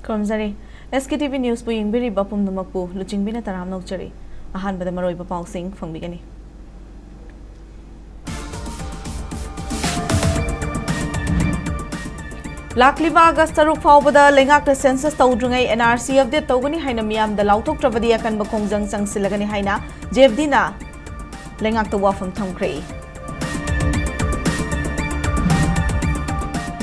Kromzari, SKTV News po yung biri bapum namakpo, LUCHINGBI na taram nagchari. Ahan ba da maroy pa pausing fang bigani. Lakliba August taruk faubada lengak na census taudrungay NRC update taugani haina miyam da lautok travadi akan bakongjang sang silagani haina JFD na lengak ta wafam thamkre.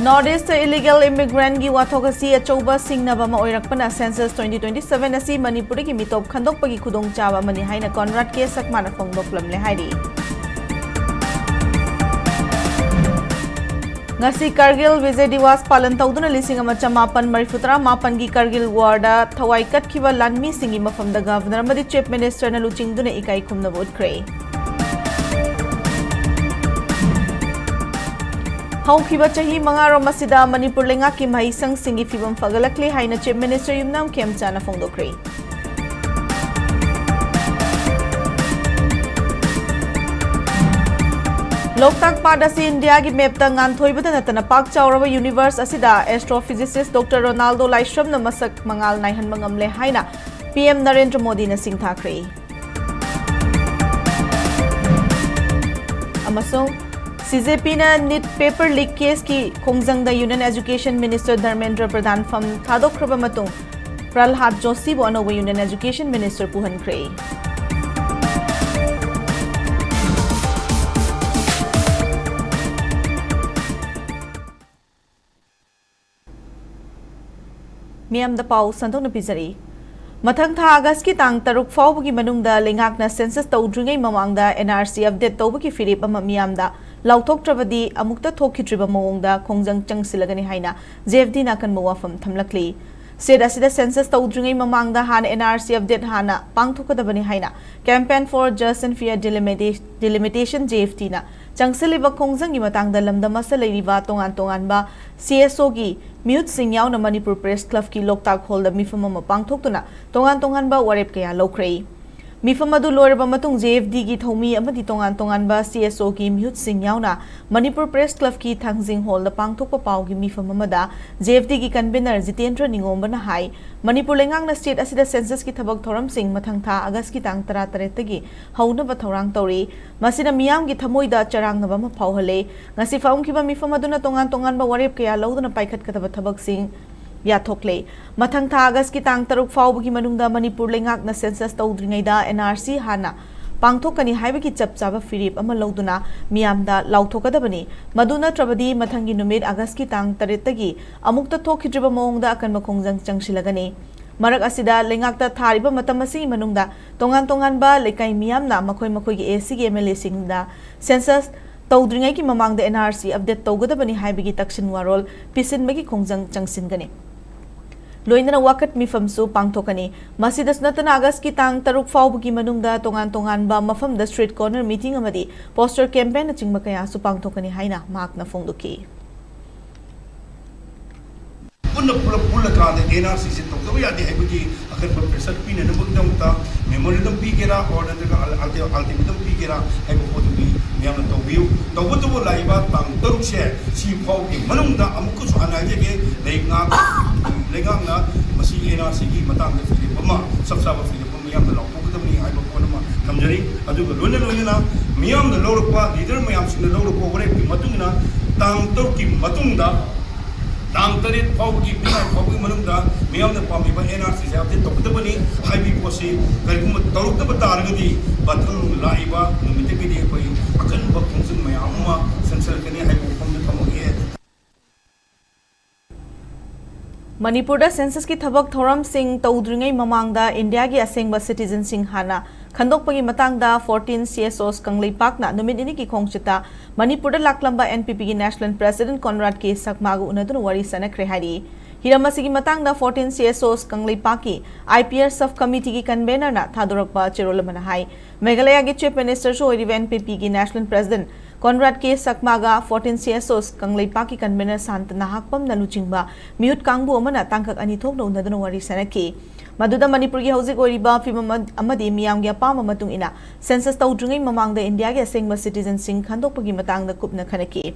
Northeast illegal immigrant gi wathokasi achoba singnaba ma oirakpana census 2027 asi Manipur gi mitop khandokpagi khudong chaba mani haina Conrad ke sakmana phongdoklamle hairi. Ngasi Kargil Diwas palan tauduna lising ama chamapan marifutra mapan gi Kargil warda thawai katkiba lanmi singi mafamda governor amadi chief minister na luchingduna ikai khumna vote kre. Haukiba chahi mangaro masida Manipur lengak ki mahisang singi fibam fagalakli haina chief minister yumnam kemcha na phongdokre. Loktak padasi India ki mapta nganthoibada natana pak chauraba universe asida Astrophysics Dr. Ronaldo Laishram na masak mangal naihan mangamle haina PM Narendra Modi na singthakre. Amasong CJP na NEET paper leak case ki khongjang da Union Education Minister Dharmendra Pradhan fam thadokraba matung Pralhad Joshi bo anoba Union Education Minister puhan kre. Miyam da pau santong na pizari. Mathang tha August ki tang taruk faubugi manungda lengak na census taudringai mamangda NRC update taubugi firip ama miyam da lautok travadi amukta thokhitriba mawongda khongjang changsilagani haina JFD na kan mawafam thamlakli. State asida census taudringai mamangda han NRC update hana pangthokadabani haina campaign for just and fair delimitation JFD na changsiliba khongjang gi matangda lamdam asa leiriba tongan ba CSO gi mute singyaw na Manipur Press Club ki Loktak Hall da mifam ama pangthoktuna tongan ba warep kaya lokhrei. Mifam adu loiraba matung JFD gi thomi amadi tongan ba CSO gi mute singyaw na Manipur Press Club ki Thangjing Hall da pangthokpa pau gi mifam amada JFD gi convener Jitendra Ningomba na hai Manipur lengang na state asida census ki thabak thoram sing mathang tha August ki tang 13 tagi hauna ba thorang tori masina miyam gi thamoida charang na ba ma phauhale ngasi faum ki ba mifam adu na tongan ba warep kaya loduna paikhat kataba thabak sing yathokle mathang tha August ki tang 3 faubugi manungda Manipur lengak na census taudringaida NRC hana pangthokani haibagi chapchaba firip ama loduna miyamda lauthokadabani maduna trabadi mathangi numit August ki tang 3 tagi amukta thokhidriba mawongda akan makhongjang changsilagani marak asida lengakta thariba matam asi manungda tongan ba lekai miyamna makhoi gi AC gi MLA singda census taudringai ki mamangda NRC update tawgadabani haibagi takshin warol pisin magi khongjang changsingani Loina na wakat mifam su pangthokani masidas natana August ki tang 3 faubugi manungda tongan ba mafam da street corner meeting amadi poster campaign na chingba kaya su pangthokani haina mak na phongduki Unna pula ka de NRC se to ko ya de haibagi akan professor pin na bugdam ta memorandum pi kera or da ultimatum pi kera haibu ko bi miyam to view to bu laiba tang taruk she si phau ki manungda amuk su anaje ge lengang na masi NRC ki matang da fi bama sabsaba fi bama miyam da lokko da ni haibu ko na kamjari adu ga lona na miyam da lorokwa leader miyam sin da lorokko gore ki matungna tang taruk ki matungda Tang tarit faubugi binai faubugi manungda miyam da pamiba NRC se update tokdabani haibi ko se karigum taruk da bataragadi bathang laiba numite bi de koi akan ba function mayam ma sansal kani haibu pamda thamogi Manipur da census ki thabak thoram sing taudringai mamangda India gi asengba citizen sing hana khandokpagi matangda 14 CSOs kangleipak na numit ini ki khongchita Manipur da laklamba NPP gi national president Conrad ke sakmagu unadun wari sana krehari hiramasi gi matangda 14 CSOs kangleipak ki IPR sub committee gi convener na thadorakpa cherolamana hai Meghalaya gi chief minister so NPP gi national president Conrad ke sakmaga 14 CSOs kangleipak ki convener sant nahakpam na luchingba mute kangbu amana tangkak ani thok no unadun wari sana ki Maduda Manipur gi hauzik oriba fimam amadi miyam gi apama matung ina census taudringai mamangda India gi asengba citizen sing khandokpagi matangda kupna khanaki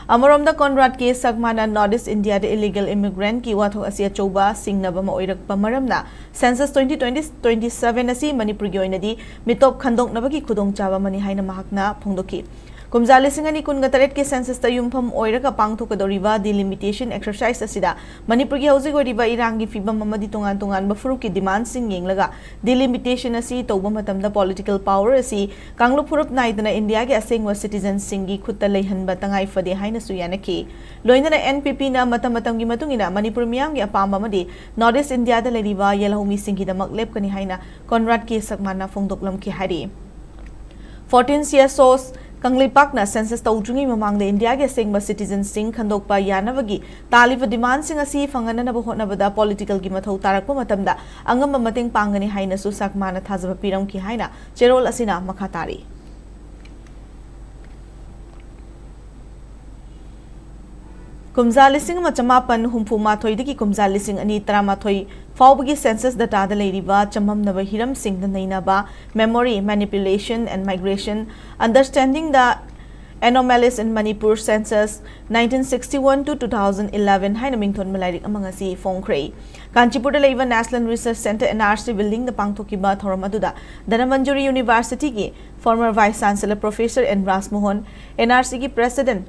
Amarom da Conrad K. Sagmana Northeast India the illegal immigrant ki wathok asi achoba singnaba ma oirakpa maramna Census 2027 asi Manipur gi oinadi mitop khandoknaba ki khudongchaba mani haina mahakna phongdoki Kumza lisingani kunga ke census ta yumpham oiraka pangthokadoriba delimitation exercise asida Manipur gi hausi goriba irangi fibam amadi tongan tongan bafuru ki demand sing yenglaga delimitation asi toba matamda political power asi kanglu phurup naidana India ge asengwa citizens singi khutta leihanba tangai fade haina suyanaki loinana NPP na matamatam gi matungina Manipur miyam gi apamba madi Northeast India da leriba yelahumi singi da maklep kani haina Conrad K. Sagmana phongdoklam ki hari 14 CSOs Kanglipak na census taudrungi mamang de India ge sengba citizens sing khandokpa yanabagi taliba demand sing asi fangana na bahotna bada political gi mathau tarakpa matamda angamba mateng pangani haina su Sagmana thajaba piram ki haina cherol asina makhatari Kumza lising machamapan humpu mathoi diki kumza lising ani taramathoi Faubagi census data da leiriba chamam naba hiram sing da nainaba memory manipulation and migration understanding the anomalies in Manipur census 1961 to 2011 haina mingthon malairik amangasi phongkrei Kanchipur da leiba National Research Center NRC building da pangthokiba thoram aduda Dhananmanjuri University ki former vice chancellor professor N Rasmohan NRC ki president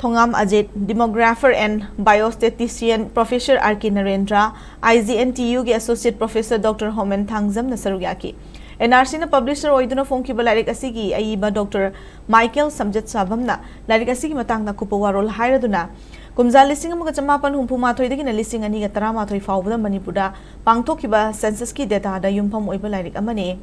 Thongam Ajit, demographer and biostatistician Professor R.K. Narendra, IGNTU के Associate Professor Dr. Homen Thangzam na sarugyaki. NRC na publisher oiduna phongki ba larik asigi aiba Dr. Michael Samjat Sabamna larik asigi matang na kupawarol hairaduna. Kumza lising amaga chamapan humpu mathoi dagi na lising ani ga tara mathoi fawbada Manipurda pangthokiba census ki data da yumpham oiba larik amane.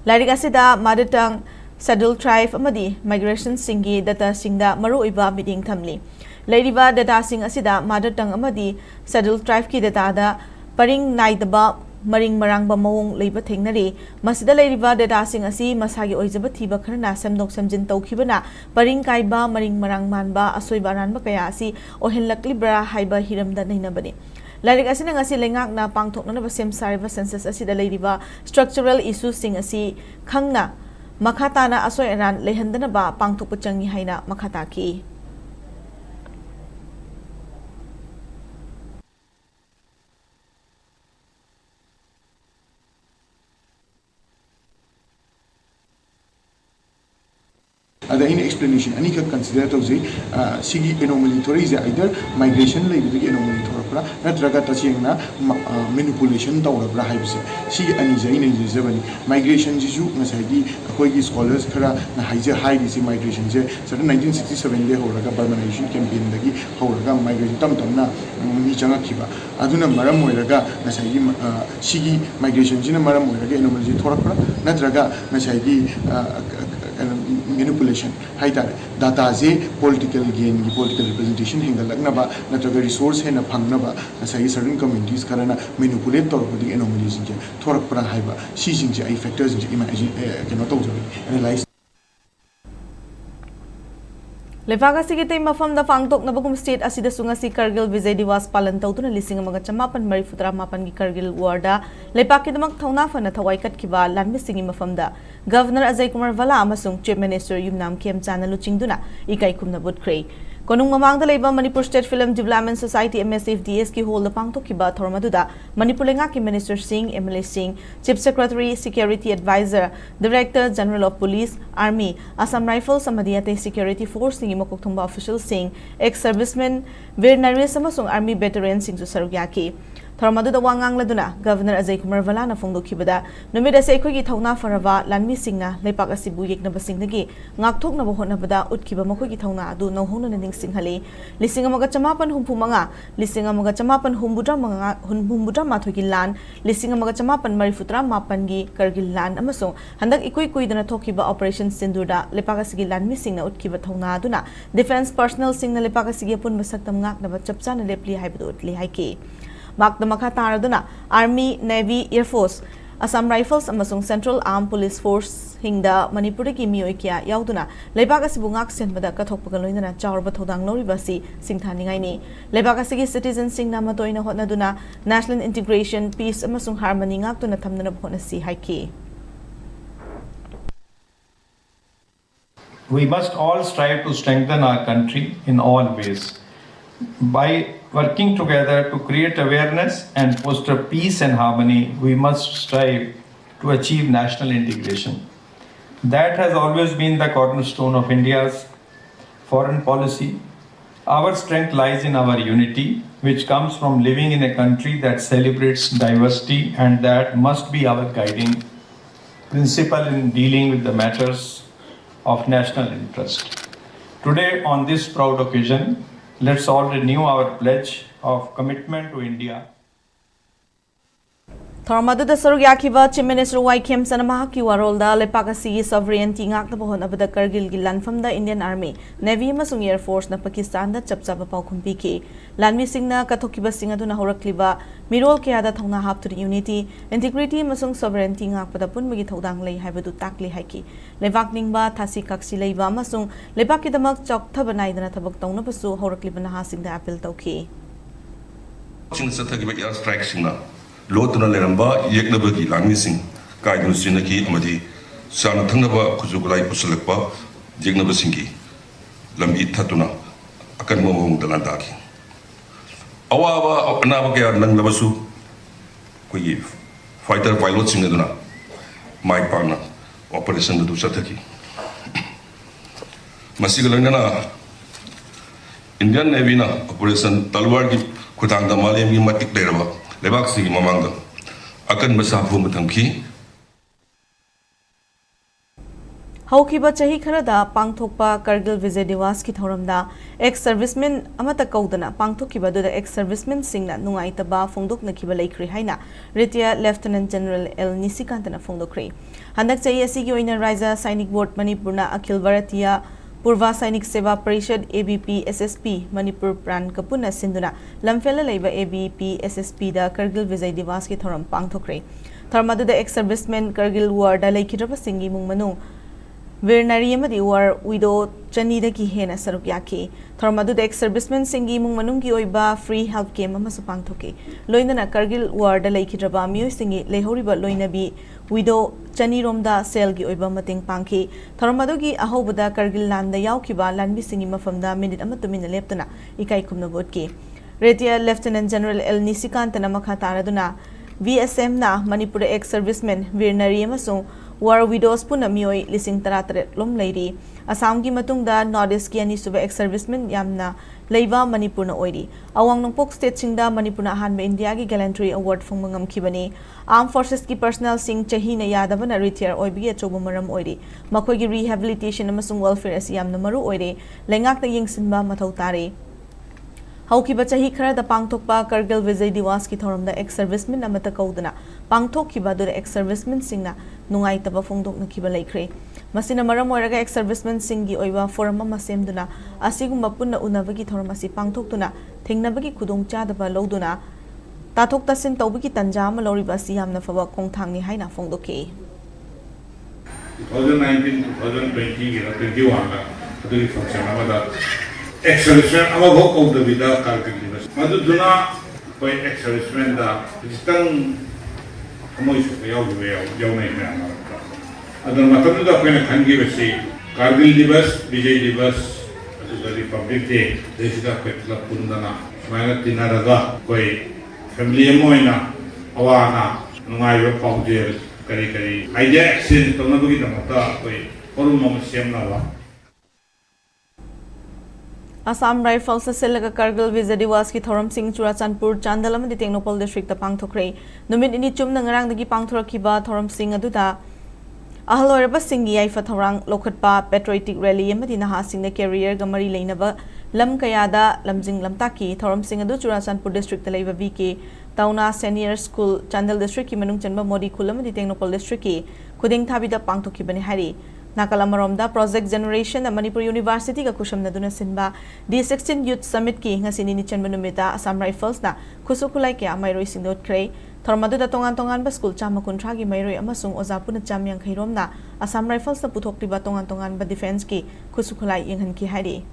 Larik asida mother tongue Scheduled tribe amadi migration singi data singda maru iba meeting thamli leiriba data sing asida mother tongue amadi scheduled tribe ki data da paring naidaba maring marangba mawong leiba thengnari masida leiriba data sing asi masagi oijaba thiba kharna samdok samjin tawkhibana paring kaiba maring marang manba asoiba ranba kaya asi ohenlakli bra haiba hiramda nainabani Larik asina ngasi lengak na pangthokna na basem sariba census asida leiriba structural issues sing asi khangna Makhatana asoy aran lehandana ba pangthokpa changi haina makhataki Ada ini explanation ani ka consider to say sigi anomaly thori is either migration lai bi anomaly thora natraga tasiengna manipulation tawra haibse sigi ani jai nei jabani migration jisu ngasai di akoi gi scholars khara na haije hai di si migration je 1967 de horaga urbanization campaign dagi horaga migration tamna mi changa khiba aduna maram moiraga ngasai gi sigi migration jina maram moiraga anomaly thora natraga ngasai gi manipulation haitare data je political gain gi political representation hinga lagnaba natraga resource hena phangnaba asai certain communities karana manipulate torpodi anomalies je thorak pra haiba si jingje ai factors je imagine cannot also analyze Levaga sigite mafam da pangtok na bagum state asida sunga si Kargil Diwas palan tautuna lising amaga chamapan mari futra mapan gi Kargil warda lepaki damak thauna fana thawai kat kiba lanmi singi mafam da Governor Ajay Kumar Vala amasung Chief Minister Yumnam Kem Chana luchingduna ikai kumna budkrei Konung mamang da leiba Manipur State Film Development Society MSFDS ki hol da pangtok kiba thormaduda Manipur lenga ki Minister Singh MLA Singh Chief Secretary Security Advisor Director General of Police Army Assam Rifles Samadiyate Security Force singi mokok thongba official Singh ex-servicemen Veer Naresh amasung Army veteran Singh sarugyaki Thormadu da wangang laduna Governor Ajay Kumar Vala na phongdokhibada numida se khoi gi thawna faraba lanmi singna leipak asibu yekna basingdagi ngakthok na bohona bada utkiba makhoi gi thawna adu nohona ning singhali lising amaga chamapan humpu manga lising amaga chamapan humbudra mathoi gi lan lising amaga chamapan marifutra mapan gi Kargil lan amasung handak ikoi dana thokiba operation sindurda leipak asigi lanmi singna utkiba thawna aduna defense personnel singna leipak asigi pun masaktam ngak na chapcha na lepli haibadu utli haiki Makda Makataraduna, Army, Navy, Air Force, Assam Rifles, amasung Central Armed Police Force, Hingda, Manipuri ki Mioikia, Yauduna, Lebagasi Bungak Senbada Katopagaloina, Jarba Todang Loribasi, Singtani, Lebagasi citizens sing Namatoina Hotnaduna, National Integration, Peace, amasung Harmony, Ngakuna Tamna Honasi, Haiki. We must all strive to strengthen our country in all ways. By working together to create awareness and foster peace and harmony, we must strive to achieve national integration. That has always been the cornerstone of India's foreign policy. Our strength lies in our unity, which comes from living in a country that celebrates diversity, and that must be our guiding principle in dealing with the matters of national interest. Today, on this proud occasion, let's all renew our pledge of commitment to India. Thormadu Saruk Yakiva, Chief Minister Y. Kim Sanamahaki Warolda, Lepakasi sovereignty Ngaknabon of the Kargil Gilan from the Indian Army, Navy Masung Air Force na Pakistan that Chapsaba Paukumpiki, Lanmi Singna, Katokiba Singaduna Horakliba, Mirol Kiada Tona Hap to the unity, integrity Masung sovereignty Ngakpadapun Magitodang Lay Habadu Takli Haki, Levakningba, Tasi Kaksi Leva Masung, Lepakidamak Chok Tabanai than a Tabak Tona Pasu, Horaklibana Hasing the Apple Toki. Air strike signal. Lotuna Leramba, Yaknabaki, Langising, Kaidun Sinaki, Amadi, Sana Tanaba, Kuzukulai Pusalakpa, Jignabasingi, Lambi Tatuna, Akanmo the Landaki. Awa Navaka Langlabasu, Kuyiv, fighter pilot Singaduna, my partner, Operation the Dusataki. Masigalangana, Indian Navy Operation Talwargi, Kutanga Malayam Matik Deraba. Lebaksi Mamanga akan masafu matamki Haukiba Chahi Karada, Pangtokpa, Kargil Vijay Diwas ki Thoramda, ex-servicemen Amata Kaudana, Pangtokiba do the ex-servicemen Singna, Nungaitaba, Fondok Nakiba Lakri Haina, Retired Lieutenant General L. Nisikantana Fondokri. Handak Chay Asigi Oina Raisa, Sainik Board Manipurna, Akil Baratia, Purva Sainik Seva Parishad ABP SSP Manipur Pran Kapuna Sinduna Lamfela Leva ABP SSP da Kargil Vijay Diwas ki Thoram Pangthokre Tharmadu da ex-servicemen Kargil War da Laikirapa Singi Mungmanu Virnari Amadi War Widow Chani da ki hena saruk yaki Tharmadu da ex-servicemen Singi Mungmanung ki oiba free health game amasu pangthoke Loinana Kargil War da Laikirapa Mio Singi Lehoriba Loinabi Widow Chani Romda Sel gi oiba mating pangki Tharmadu gi ahobada Kargil land da yaukiba lanbi singi mafamda minute amatumin leptana ikai kumna botki Retired Lieutenant General L. Nisikantana makataraduna VSM na Manipur ex-servicemen Virnari amasung War Widows puna mioi lising taratret lom lairi Assam gi matungda Northeast ki ani suba ex-servicemen yamna Leiva Manipur na oiri awang nongpok state singda Manipur na hanba India gi gallantry award phongmangam kibani Armed Forces ki personnel sing chahi na yadaba na retire oibi achoba maram oiri makoi gi rehabilitation amasung welfare asi yamna maru oiri lengak na yingsinba mathau tare Haukiba chahi khara da pangthokpa Kargil Vijay Diwas ki thoramda ex-servicemen amata kaudana pangthokkiba do ex-servicemen singna nungaitaba phongdok nakiba laikre masina maram oiraga ex-servicemen singi oiba forum ama semduna asigumba punna unabagi thoram asi pangthoktuna thengnabagi khudong chadaba loduna tathok tasin tawbagi tanja ama loriba asi yamna faba khongthangni haina phongdoke 2019 2020 gi 21 la adui function amada ex-servicemen amabok of the vida Kargil Diwas maduduna koi ex-servicemen da ditang amoy su yaw na ina adon matam da koi na khangi basi Kargil Diwas Vijay Diwas the Republic Day desh da petla pundana maina tinaraga koi family moina awana nungai ba paujel kari kari idea action to na bugi damata koi forum mo semna wa Assam Rifles Selaga Kargil Vijay Diwas ki Thoram Singh Churachandpur Chandalam di Technopol District ta pangthokre numit ini chumna ngarang dagi pangthorakiba Thoram Singh aduda ahaloraba singi aifa thorang lokhatpa patriotic rally amadi naha singna career gamari leinaba lam kayada lamjing lamtaki Thoram Singh adu Churachandpur District ta leiba VK Tauna Senior School Chandal District ki manung chanba Modi Khulam di Technopol District ki khuding thabida pangthokibani hari Nakalamaromda Project Generation at Manipur University ka kusam na duna sinba D16 Youth Summit ki nga sininityan manumita Assam Rifles na kusukulay kaya mayroy sindot kray Thormadu da tongan-tongan ba school chama kontragi mayroy amasung ozapu na chamyang kayrom na Assam Rifles na putok diba tongan-tongan ba defense ki kusukulay inghan ki hari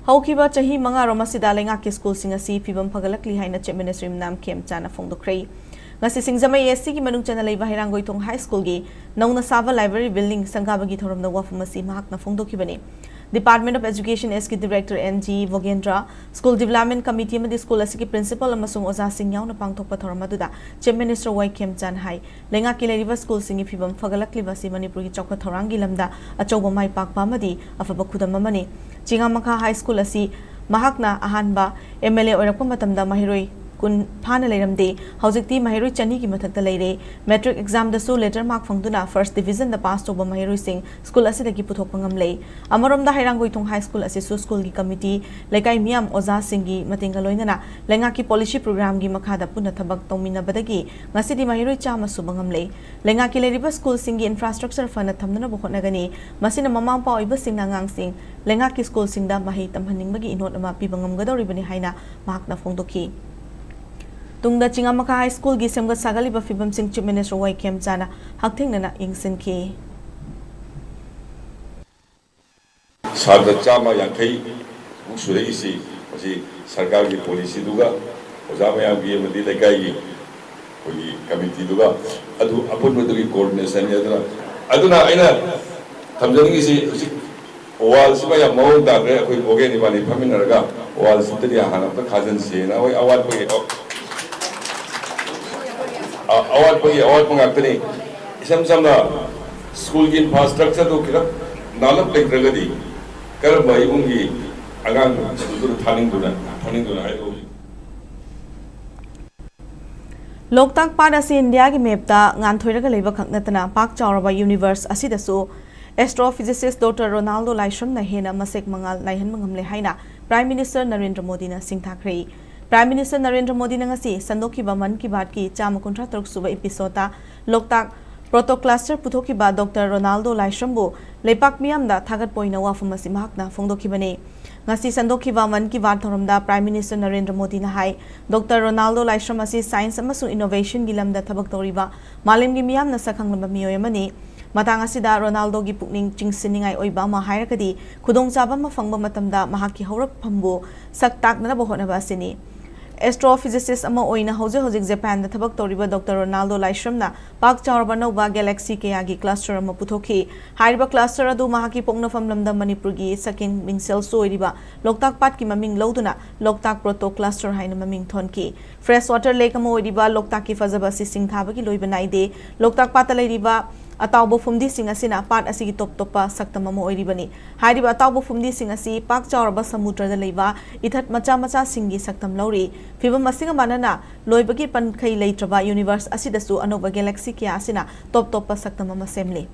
Haukiba chahi mga romasidalay nga ki school singa si pibam pagalakli hay na Chief Minister Nam Kem Chana Fongdokray ngasi singjamai SC gi manung chana leiba Hirangoi Thong High School gi nauna sava library building sangabagi thorom na wafum asi mahak na phongdokibani Department of Education SK Director NG Vogendra School Development Committee amadi school asiki principal amasung oza sing yauna pangthokpa thorom aduda Chief Minister Wai Kem Chan hai lenga ki leriba school singi phibam fagalakliba si Manipur gi chokpa thorangi lamda achauba mai pakpa amadi afaba khudam amani Chingamakha High School asi mahakna ahanba MLA oirakpa matamda mahiroi kun phana leiramde haujikti mahiroi chani ki mathakta leire metric exam da su letter mark phangduna first division da pass toba mahiroi sing school asida ki puthok pangam lei amarom da Hirangoi Thong High School asi su school gi committee lekai miam oza singi matinga loinana lenga ki policy program gi makha da punna thabak tongmina badagi ngasidi mahiroi chama su bangam lei lenga ki leriba school singi infrastructure fana thamduna bokhona gani masina mamang pa oiba sing ngang sing lenga ki school sing da mahi tamhaning bagi inot ama pibangam gadori bani haina mahakna phongdoki Tungda Chingamakha High School gi semga sagali ba fibam sing Chief Minister Wai Kem Chana hakthing nana ingsin ki Sadra chama yankai usure isi osi sarkar ki policy duga ojama yang bi madi lekai gi koi committee duga adu apun madu ki coordination aduna aina thamjani isi wall siba ya mau da re koi boge ni bani phaminaraga wall sitri hana ta khajan se na oi awat boge awat pangakni isam samna school ki infrastructure to kira nalap lekragadi kar bai ungi agang school thaning duna ai Loktak Pad asi India gi map ta ngan thoiraga leiba khaknatana pak chawraba universe asida su Astrophysics Dr. Ronaldo Laishram na hena masek mangal laihan mangamle haina Prime Minister Narendra Modi na singthakrei Prime Minister Narendra Modi na ngasi sandoki ba man ki baat ki chama kontra truk suba episode Loktak Proto Cluster puthoki ba Dr. Ronaldo Laishram bu leipak miam da thagat poina wa famasi mahakna phongdoki bane ngasi sandoki ba man ki baat thoromda Prime Minister Narendra Modi na hai Dr. Ronaldo Laishram asi science amasu innovation gilam da thabak toriba malim gi miam na sakhang lamba miyoy amani matang asida Ronaldo gi pukning chingsiningai oiba ma hairakadi khudong chaba ma phangba matamda mahaki haurak phambu saktak na bohona ba sini Astrophysics ama oina hojik Japan da thabak toriba Dr. Ronaldo Laishram na pak chawrba nova galaxy ke agi cluster ama puthoki haiba cluster adu mahaki pongna famlamda Manipur gi second mingsel soiriba Loktak Pat ki maming loduna Loktak Proto Cluster haina maming thonki fresh water lake ama oiriba Loktak ki fazaba si sing thaba gi loiba naide Loktak Pat leiriba atawbo fumdi sing asina pat asigi top topa saktama mo oiribani hairiba atawbo fumdi sing asi pak chawrba samudra da leiba ithat macha singi saktam lauri fibam asinga manana loibagi pan khai leitraba universe asidasu anoba galaxy kya asina top topa saktama ma semle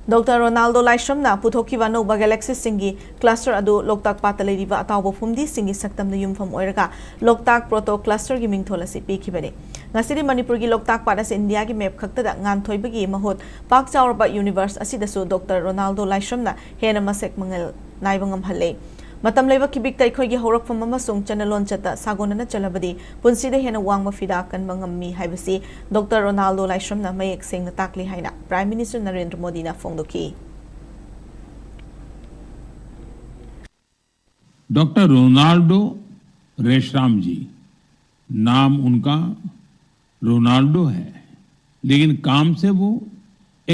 Dr. Ronaldo Laishram na puthoki wa no galaxy singi cluster adu Loktak Pat leiriba atawbo fumdi singi saktam na yumfam oiraga Loktak Proto Cluster gi mingthola si pikibane ngasiri Manipur gi Loktak Pat as India gi map khakta da ngan thoibagi mahut pak chawrba universe asidasu Dr. Ronaldo Laishram na hena masek mangal naibangam halle matam leiba kibik tai khoi gi horak pham amasung chanalon chata sagonana chalabadi punsida hena wangma fida kan mangammi haibasi Dr. Ronaldo Laishram na mayek seng na takli haina Prime Minister Narendra Modi na phongdoki doctor Ronaldo Reshram ji नाम उनका Ronaldo है लेकिन काम से वो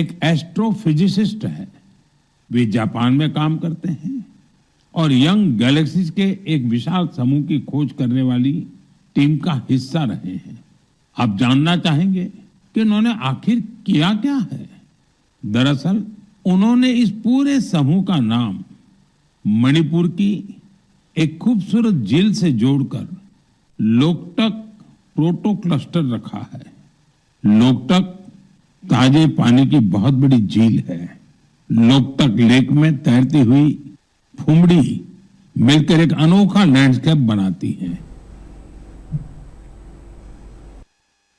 एक astrophysicist है वे Japan में काम करते हैं और यंग गैलेक्सीज के एक विशाल समूह की खोज करने वाली टीम का हिस्सा रहे हैं आप जानना चाहेंगे कि उन्होंने आखिर किया क्या है दरअसल उन्होंने इस पूरे समूह का नाम मणिपुर की एक खूबसूरत झील से जोड़कर लोकटक प्रोटो क्लस्टर रखा है लोकटक ताजे पानी की बहुत बड़ी झील है लोकटक लेक में तैरती हुई फुमड़ी मिलकर एक अनोखा लैंडस्केप बनाती है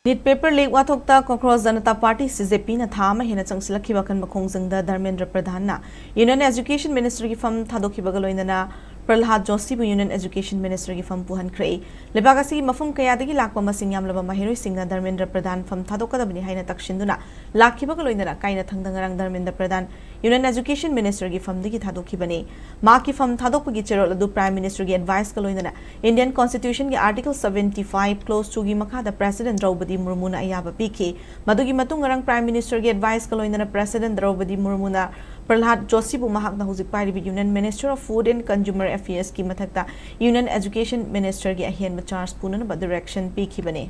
नीट पेपर लीक वाथोक्ता कॉकरोच जनता पार्टी CJP ना थाम हेना चंगसिलखिबा कन मखोंजंगदा धर्मेंद्र प्रधान ना यूनियन एजुकेशन मिनिस्टर की फम थादोखिबा गलोइना Pralhad Joshi Union Education Minister ki fam puhan krei lebaga si mafum kaya dagi lakpa masing yamlaba mahiroi singna Dharmendra Pradhan fam thadokadabani haina takshinduna lakhiba kaloinana kaina thangdangarang Dharmendra Pradhan Union Education Minister ki fam digi thadokibani ma ki fam thadokpagi cherol adu Prime Minister ki advice kaloinana Indian Constitution ki Article 75 Clause 2 gi makhada President Draupadi Murmu na ayaba piki madugi matungarang Prime Minister ki advice kaloinana President Draupadi Murmu na Pralhad Joshi bu mahak na hujik pari Union Minister of Food and Consumer Affairs ki mathakta Union Education Minister ki ahian charge puna na direction piki bane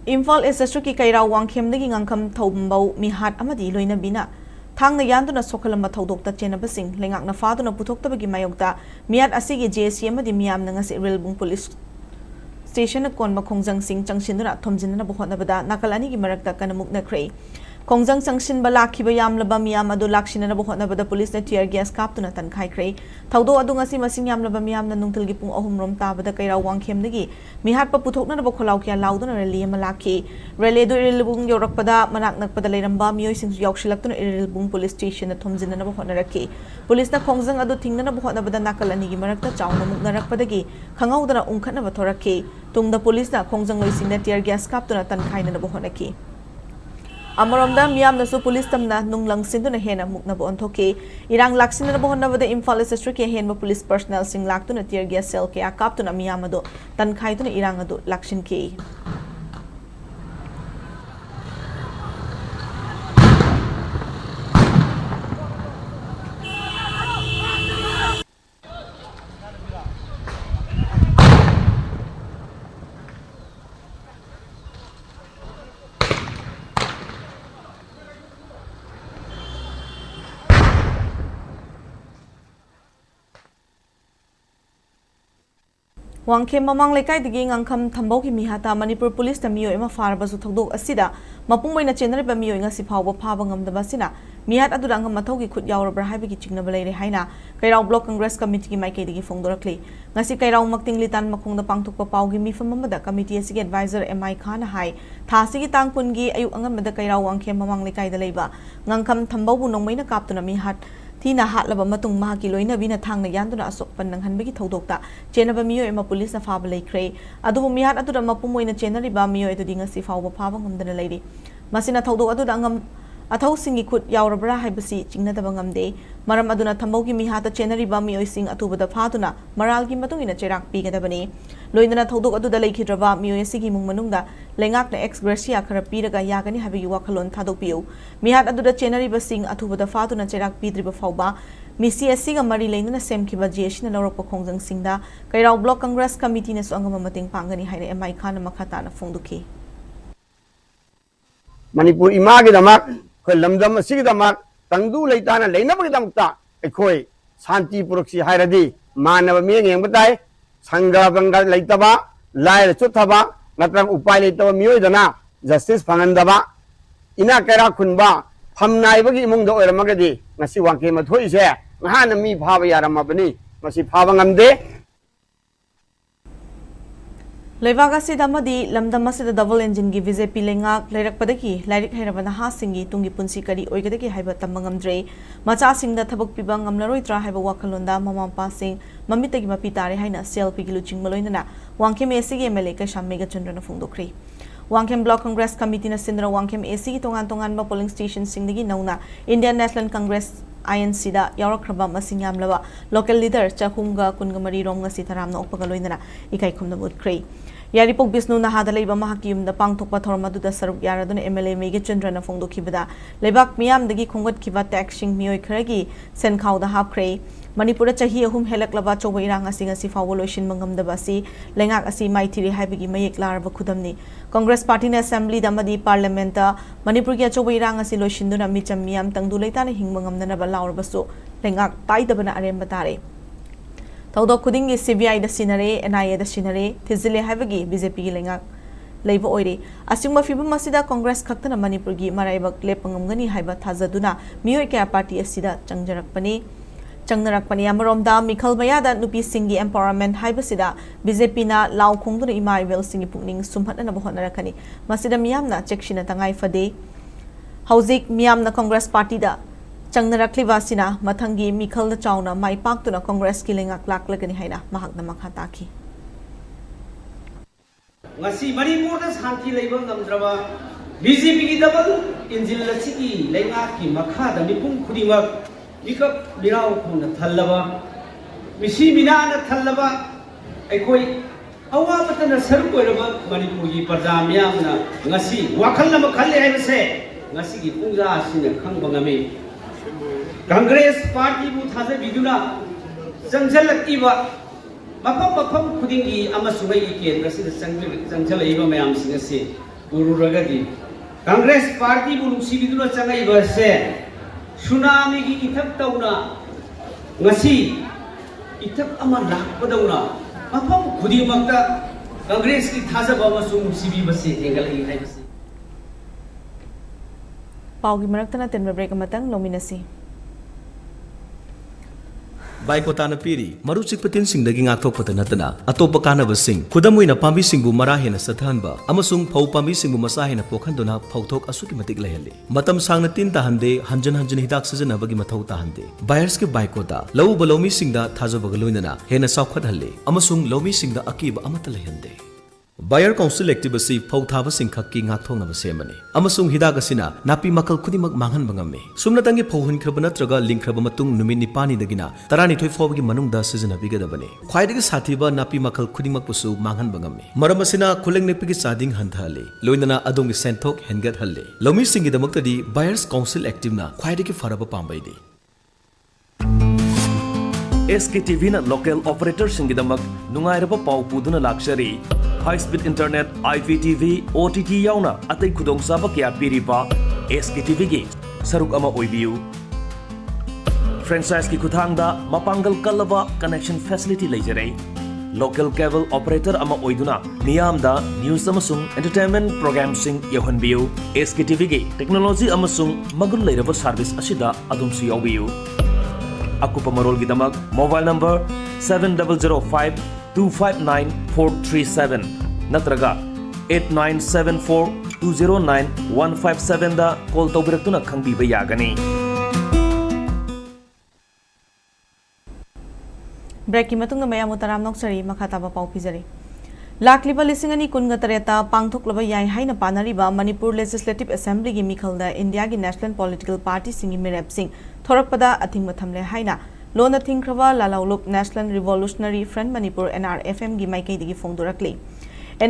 Imphal Assessor ki kaira wangkhem dagi ngangkam thaumbau mihat amadi loina bina thangna yanduna sokalamba thaudokta chenabasing lengak na faduna puthoktabagi mayokta miat asigi JC amadi miyam na ngasi Rilbung Police Station kon makhongjang sing changsinuna thomjinna bohonabada nakalani gi marakta kanamuk na krei Kongjang Sangshin Balaki Bayam Labamiam Adu Lakshina Bohonaba police net tear gas captain at Kai Cray. Taudo Adungasi Masingam Labamiam Nuntil Gipung Ohum Taba the Kaira Wangkem Negi. Mihapa Putokna Bokolaukia Loudon or Lia Malaki. Relay do Ilbung Yorakpada, Manak Padalaramba, Mio since Yokshilaktun Ilbung police station at Tomzin and Bohonaraki. Police na Kongjang Adu Tingana Bohonabada Nakalani Marakta Chowna Muknarakpadagi. Kangaudana Unkanabatoraki. Tung the police na Kongjang Loising net tear gas captain at Kai and Bohonaki. Amaramda miyam na su police tam na nung lang sindu na hena mukna bo ontoke irang laksin na bohon na wada Imphal Assessor ke hen mo police personnel sing laktu na tear gas cell ke akap tu na miyam ado tan khai tu na irang ado laksin ke Wangkem mamang lekai digi ngangkam thambau ki mihata Manipur police ta miyo ema farba su thogdok asida mapungmoi na chenari ba miyo nga siphawba phaba ngamdaba sina mihat adurang mathau gi khut yawrabra haiba gi chingna balai haina kairau block congress committee ki maike digi fongdorakli ngasi kairau makting litan makhongda pangthokpa pawgi mifam amada committee asigi advisor MI Khan hai thasi gi tangpun gi ayu angamada kairau wangkem mamang lekai da leiba ngangkam thambau bu nongmai na kaptuna mihat Tina hatlaba matung mahaki loina bina thangna yanduna asok panang hanbagi thodokta chenaba miyo ema police na faba leikre adubu mihat adu mapumoi na chenari ba miyo edu dinga si fawba phaba ngamdana leiri masina thodok adu angam athau singi khut yawrabra haibasi chingna daba ngamde maram aduna thambaugi mihata chenari ba miyo sing atubada phaduna maralgi matung ina cherak pigadabani loina thodok adu leikhidraba miyo sigi mung manungda lengak na ex gracia khara piraga yagani habigi wakhalon thadokpiu mihat adu chenari ba sing atubada phaduna cherak pidriba fawba misi asiga mari leina semkiba jesh na lorokpa khongjang singda kairau block congress committee na so angama mating pangani haine MI Khan makhata na fongduki Manipur imagi damak khoi lamdam asigi damak tangdu leitana leinabagi damta ekhoi santi puraksi hairadi manaba mi ngeng batai sangga bangga leitaba lai chuthaba natrang upai leitaba mioi dana justice phangandaba ina kaira khunba phamnai bagi imung do oiramagadi ngasi wangke mathoi se ngahana mi phaba yaramabani masi phaba ngamde Levaga Sidamadi, Lamdamasi double engine give a pilinga, Lerak Padaki, Lyric Heravana Hasingi, Tungi Punsi Kari, Oigadaki Hibatamangam Dre, Macha sing the Tabuk Pibang Amlaroitra have a wakalunda, Mamma passing, Mamitagi Mapitari Haina, Sel Pigiluching Maloina, Wankem Esigi Meleka Shamega Chundran of Fundokri. Wankem Block Congress Committee na Sindra Wankem Esigi Tongan polling station Singdigi Nona, Indian National Congress INC da Yaurakraba Masingam Lava, local leader Chahunga Kungamari Ronga Sitaram no Pagaloina, Ikai Kumdamut Cray. Yaripok Bisnu Nahada Leba Mahakim, the Pang Tokpa Tormadu da Saruk Yaradun MLA Mega Chandra na Fondo Kibada, Lebak Miam the Gikungat Kiva taxing Mio Kragi, Sen Kau the Hap Cray, Manipura Chahi whom Helak Lava Choba Iranga Singa Sifawoloshin Mangam the Basi, Lengak Asi Maitiri Habigi Mayek Larva Kudamni, Congress Party Assembly Damadi Parliamenta, Manipur Choba Iranga Siloshinuna Micham Miam Tangduletan Hingmangam the Nabalaur Baso, Lengak Taidabana Arembatare. Taudo Kudingi CBI the Sinare, NIA the Sinare, Tizile Havagi, BJP Lengak, Leva Oire, Asuma Fibu Masida Congress Kaktana Manipurgi, Maraiba Lepangangani Haiba Tazaduna, Mioika Party Asida, Changjarakpani, Changnarakpani Amaromda, Mikal Bayada, Nupi Singi Empowerment Haibasida, BJP na Lau Kongdu Imai Vil Singi Pungning, Sumpat and Abohonarakani, Masida Miamna, Chekshina Tangai Fade, Hauzik Miam na Congress Party da. चंगनरक्लिबासिना मथंगी मिखल Chowna माई पाक्तुना कांग्रेस की लेंगाक लाक्लगनी हाइना महाकना मखा ताकी ngasi Manipur da shanti leiba ngamdraba BJP ki double injil lachiki lenga ki makha da mipum khudimak mikap mirau khona thallaba misi mina na thallaba aikoi awa patana sarko raba Manipur gi parja miyamna ngasi wakhal na khalle hai se ngasi gi pungja asina khangba ngame Congress party bu thaje biduna jangjalakiba mafam mafam khudingi amasungai gi kendra sida jangjalakiba mayam singa se ururagadi Congress party bu nusi biduna changai ba se tsunami gi ithak tauna ngasi ithak ama lakpadauna mafam khudimakta Congress ki thajaba amasung nusi bi ba se engalai hai ba se paugi maraktana tenba break amatang nominasi Baikotana piri maruchik patin sing dagi ngakthok patanatana atopa kanaba sing khudamuina pambi singbu mara hena sathanba amasung phau pambi singbu masa hena pokhanduna phauthok asuki matik lehali matam sangna tin tahande hanjan hidak sajana bagi mathau tahande buyers ke baikota lau balomi singda thajabaga loinana hena saukhat halle amasung lomi singda akiba amata lehande Buyer Council Active asi phauthaba singkhak ki ngakthongna basemani amasung hidak asina napi makal khudimak manghan bangame sumna tangi phauhun khrabana traga lingkhraba matung numit nipani dagina tarani thoi phobagi manungda sizana bigadabani khwaidagi sathiba napi makal khudimak pusu manghan bangame maram asina khuleng nepigi chading hanthale loinana adongi senthok hengat halle lomi singi damaktadi Buyers Council Active na khwaidagi faraba pambaidi SKTV na local operator singidamak nungairaba pau puduna lakshari high speed internet IPTV OTT yauna atai khudong saba kya piripa SKTV gi saruk ama oibiu franchise ki kuthangda mapangal kalaba connection facility leijare local cable operator ama oiduna niyamda news amasung entertainment program sing yohanbiu SKTV gi technology amasung magul leiraba service asida adumsi yawiu akupa marol gi damak mobile number 7005259437 natraga 8974209157 da call tawbiratuna khangbiba yagani break ki matung na mayam utaram noksari makhataba pau pizari lakliba lisingani kunga tareta pangthoklaba yai haina panariba Manipur Legislative Assembly gi mikhalda India gi National Political Party singi mirep sing thorakpada athing mathamle haina lona thingkraba lalaulup National Revolutionary Front Manipur NRFM gi maikai digi phongdorakli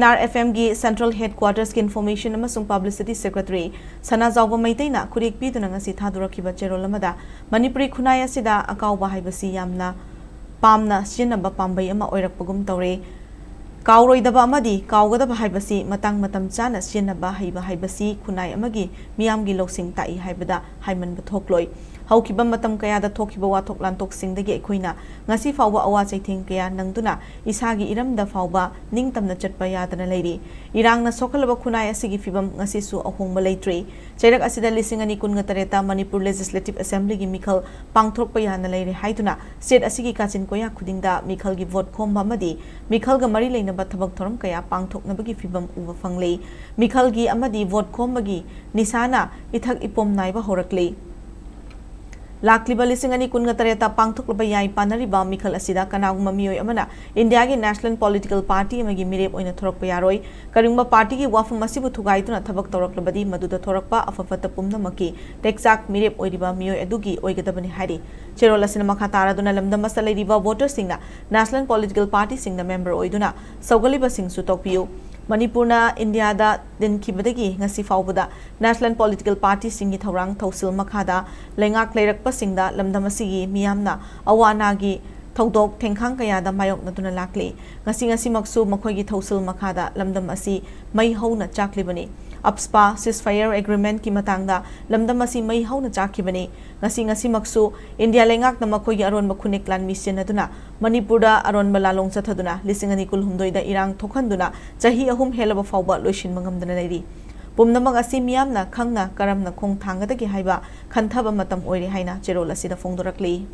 NRFM gi Central Headquarters ki Information amasung Publicity Secretary Sana Zawba Maitaina kurik piduna ngasi thadurakiba cherolamada Manipuri khunai asida akawba haibasi yamna pamna sinaba pambai ama oirakpagum tawre Kauroidaba amadi kaugadaba haibasi matang matam chana sinaba haiba haibasi khunai amagi miyamgi loksing tai haibada haiman bathokloi haukiba matam kaya da thokiba wathok lantok singdagi ekhoina ngasi fawba awa chaithing kaya nangduna isagi iramda fawba ningtamna chatpa yadana leiri irangna sokhalaba khunai asigi fibam ngasi su ahongba leitre chairak asida lisingani kunga tareta Manipur Legislative Assembly gi mikhal pangthokpa yana leire haiduna state asigi kachin koya khudingda mikhal gi vote khomba amadi mikhal ga mari leina ba thabak thoram kaya pangthoknabagi fibam uba fanglei mikhal gi amadi vote khombagi nisana ithak ipom naiba horaklei Lakliba lisingani kunga tareta pangthoklaba yai panariba mikhal asida kanaguma miyoi amana India gi National Political Party amagi mirep oina thorokpa yaroi karingba party gi wafam asibu thugaituna thabak tawraklabadi maduda thorakpa afafata pumnamaki texak mirep oiriba miyoi adugi oigadabani hari cherola sina makha taraduna lamdam asala riba voters singna National Political Party singna member oiduna saugaliba singsu tokpiu Manipurna India da din kibadagi ngasi fawbada National Political Party singi thorang thausil makhada lengak leirakpa singda lamdamasigi miyamna awanagi thodok thengkhang kaya da mayok natuna lakli ngasi maksu makhoigi thausil makhada lamdam asi mai hauna chaklibani Upspa ceasefire agreement ki matangda lamdamasi mai hauna chakhibani ngasi maksu India lengak na makhoigi aron makhunik lan mission aduna Manipurda aron balalong chathaduna lisingani kulhumdoi da irang thokhanduna chahi ahum helaba fawba loishin mangamdana leiri pumnamag asi miyamna khangna karamna khong thangadagi haiba khanthaba matam oire haina cherol asida phongdorakli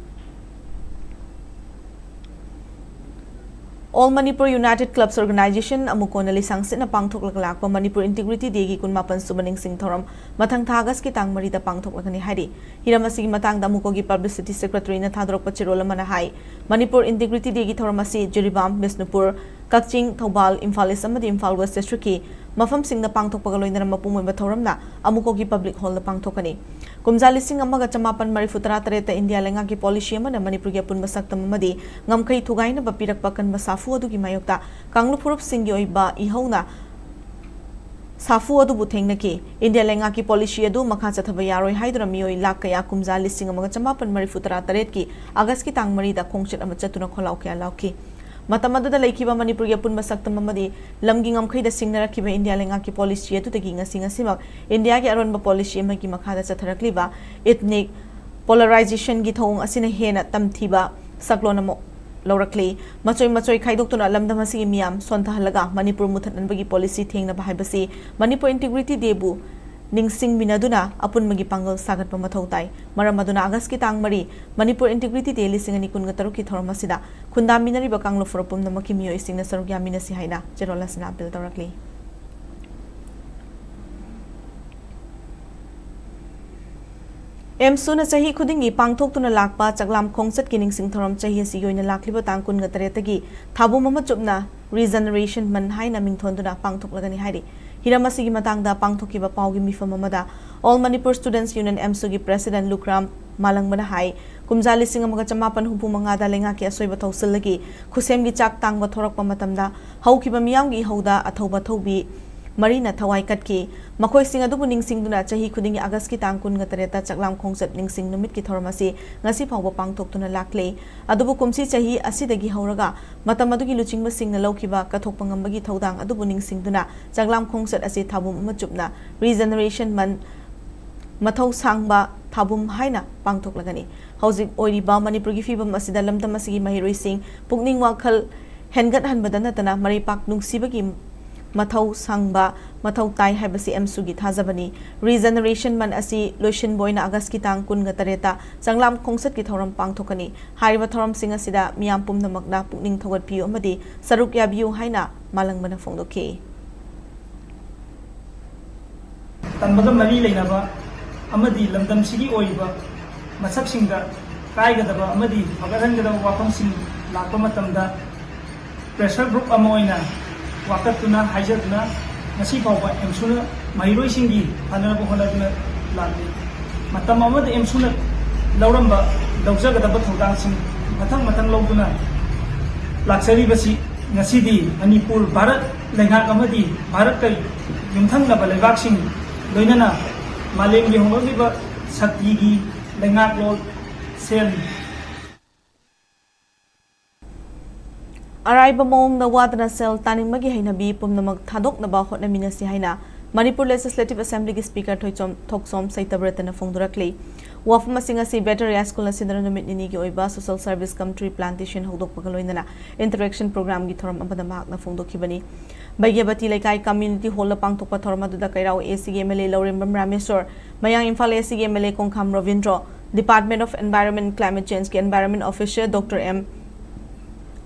All Manipur United Clubs Organization amukona lisang sitna pangthok lakpa Manipur Integrity Day gi kunmapan subaning sing thoram mathang thagas ki tang marita pangthok lakani hari hiramasi matang damuko gi Publicity Secretary na thadrok pachirola mana hai Manipur Integrity Day gi thoramasi Jiribam Bisnupur Kakching Thobal Imphal amadi Imphal West District ki mafam sing na pangthok pagaloina mapumoi bathoramna amuko gi public hall na pangthokani kumjali sing amaga chamapan marifutara tareta India lenga ki policy amana Manipur gi apun masaktam amadi ngamkai thugaina bapirak pakan safu adu ki mayokta kanglu phurup sing gi oiba ihauna safu adu buthengna ki India lenga ki policy adu makha chathaba yaroi haidura mioi lak kaya kumjali sing amaga chamapan marifutara taret ki August ki tang mari da khongchet ama chatuna kholau kya lauki Matamadu da laikiba Manipur gi apun masaktam amadi lamgi ngamkhai da singna rakhiba India lenga ki policy adu tagi ngasimak India ki aron ba policy ama gi makha da chatharakliba ethnic polarization gi thong asina hena tamthiba saklona mo Laurakli, Machoy Kaidokuna Lamdam Hasi Miam, Sonta Halaga, Manipur Mutan Bagi policy thing na Bahibasi, Manipur Integrity Debu, Ning Sing Minaduna, Apun Magipangal Sagat Pamatautai, Maramaduna Agaski Tang Mari, Manipur Integrity Day listing and Ikungataruki Thormasida, Kunda Minari Bakanglo for Pum the Makimio is in the Sarugia Minasihaina, General Snapil directly. Suna Sahi Kudingi Pangtok to Lakpa, Chaglam Kongset Kinning Sing Thoram Chahi Sigoina Lakliba Tankun Gataretagi, Tabu Mamachupna, Regeneration Manhaina Mingtonduna, Pangtok Lagani Hari, Hiramasigi Matangda, Pangtokiba Paugi Mifa Mamada, All Manipur Students Union Sugi President Lukram Malang Manahai, Kumjali Singamagachamapan Hupumangada Lengaki Asoibato Silagi, Kusemgi Chak Tang Batorak Pamatamda, Haukiba Miyangi Hoda, Atoba Tobi. Marina Tawai Katki, Makoi Sing Adubu Ning Sing Duna Chahi Kudingi Agaski Tangkun Gatareta Chaklam Kongset Ning Sing Numit Ki Thormasi, Ngasi Pawba Pangtok Tuna Lakle, Adubu Kumsi Chahi Asidagi Hauraga, Matamadugi Luchingba Sing na Laukiba, Katokpangambagi Todang, Adubu Ning Sing Duna, Chaklam Kongset Asi Tabum Machupna, Regeneration Man Matau Sangba Tabum Haina Pangtok Lagani, Housing Oiriba Manipur Fibam Asida Lamdamasigi Mahiroi Sing, Pugning Wakal Hengat Hanbadanatana, Maripak Nungsibagi Matau Sangba, Matau Tai Habasi Sugi Tazabani, Regeneration Man Asi, LUCHINGBI na Agaski Tang Kun Gatareta, Sanglam Kongset ki Thoram Pangtokani, Hariba Thoram Singasida, Miampum na Magna Pugning Tawad Pio Amadi, Sarukya Biu Haina, Malang Manafong Doke. Tanbaga Mari Lainaba, Amadi, Lamdam Sigi Oiba, Masak Singa, Kaigadaba, Amadi, Magarangadam Wapam Sing, Lakamatamda, Pressure Group Amoina. Wakatuna Hajatuna Nasi Papa Emsuna Mahiroi Singi Hanaba Honaduna Landi Matamama the Emsuna Lauramba Dauzaga the Batu dancing Matang Loguna Laksari Basi Nasidi Manipur Barat Lenga Amadi Barat Yumtang Nabalevaksin Loinana Malem Yohogiba Satigi Lenga Lord Sen Araiba mong na wadana sel taning magi hainabi pumnamag thadok na ba hot na minasi haina Manipur Legislative Assembly ki Speaker Thoksom Saitabrata na Fongdurakli Wafma Singa si Better School na Sinara Numit Nini ki Oiba Social Service Cum Tree Plantation Hodok Pagaloina Interaction Program gi Thoram Ambadamak na Fongdokibani Bagyabati Laikai Community Hall Pangtok Pathorma Duda Kairao ACGMLA Lauren Bamramesor Mayang Imphal ACGMLA Kongkham Ravindro Department of Environment Climate Change ki Environment Officer Dr. M.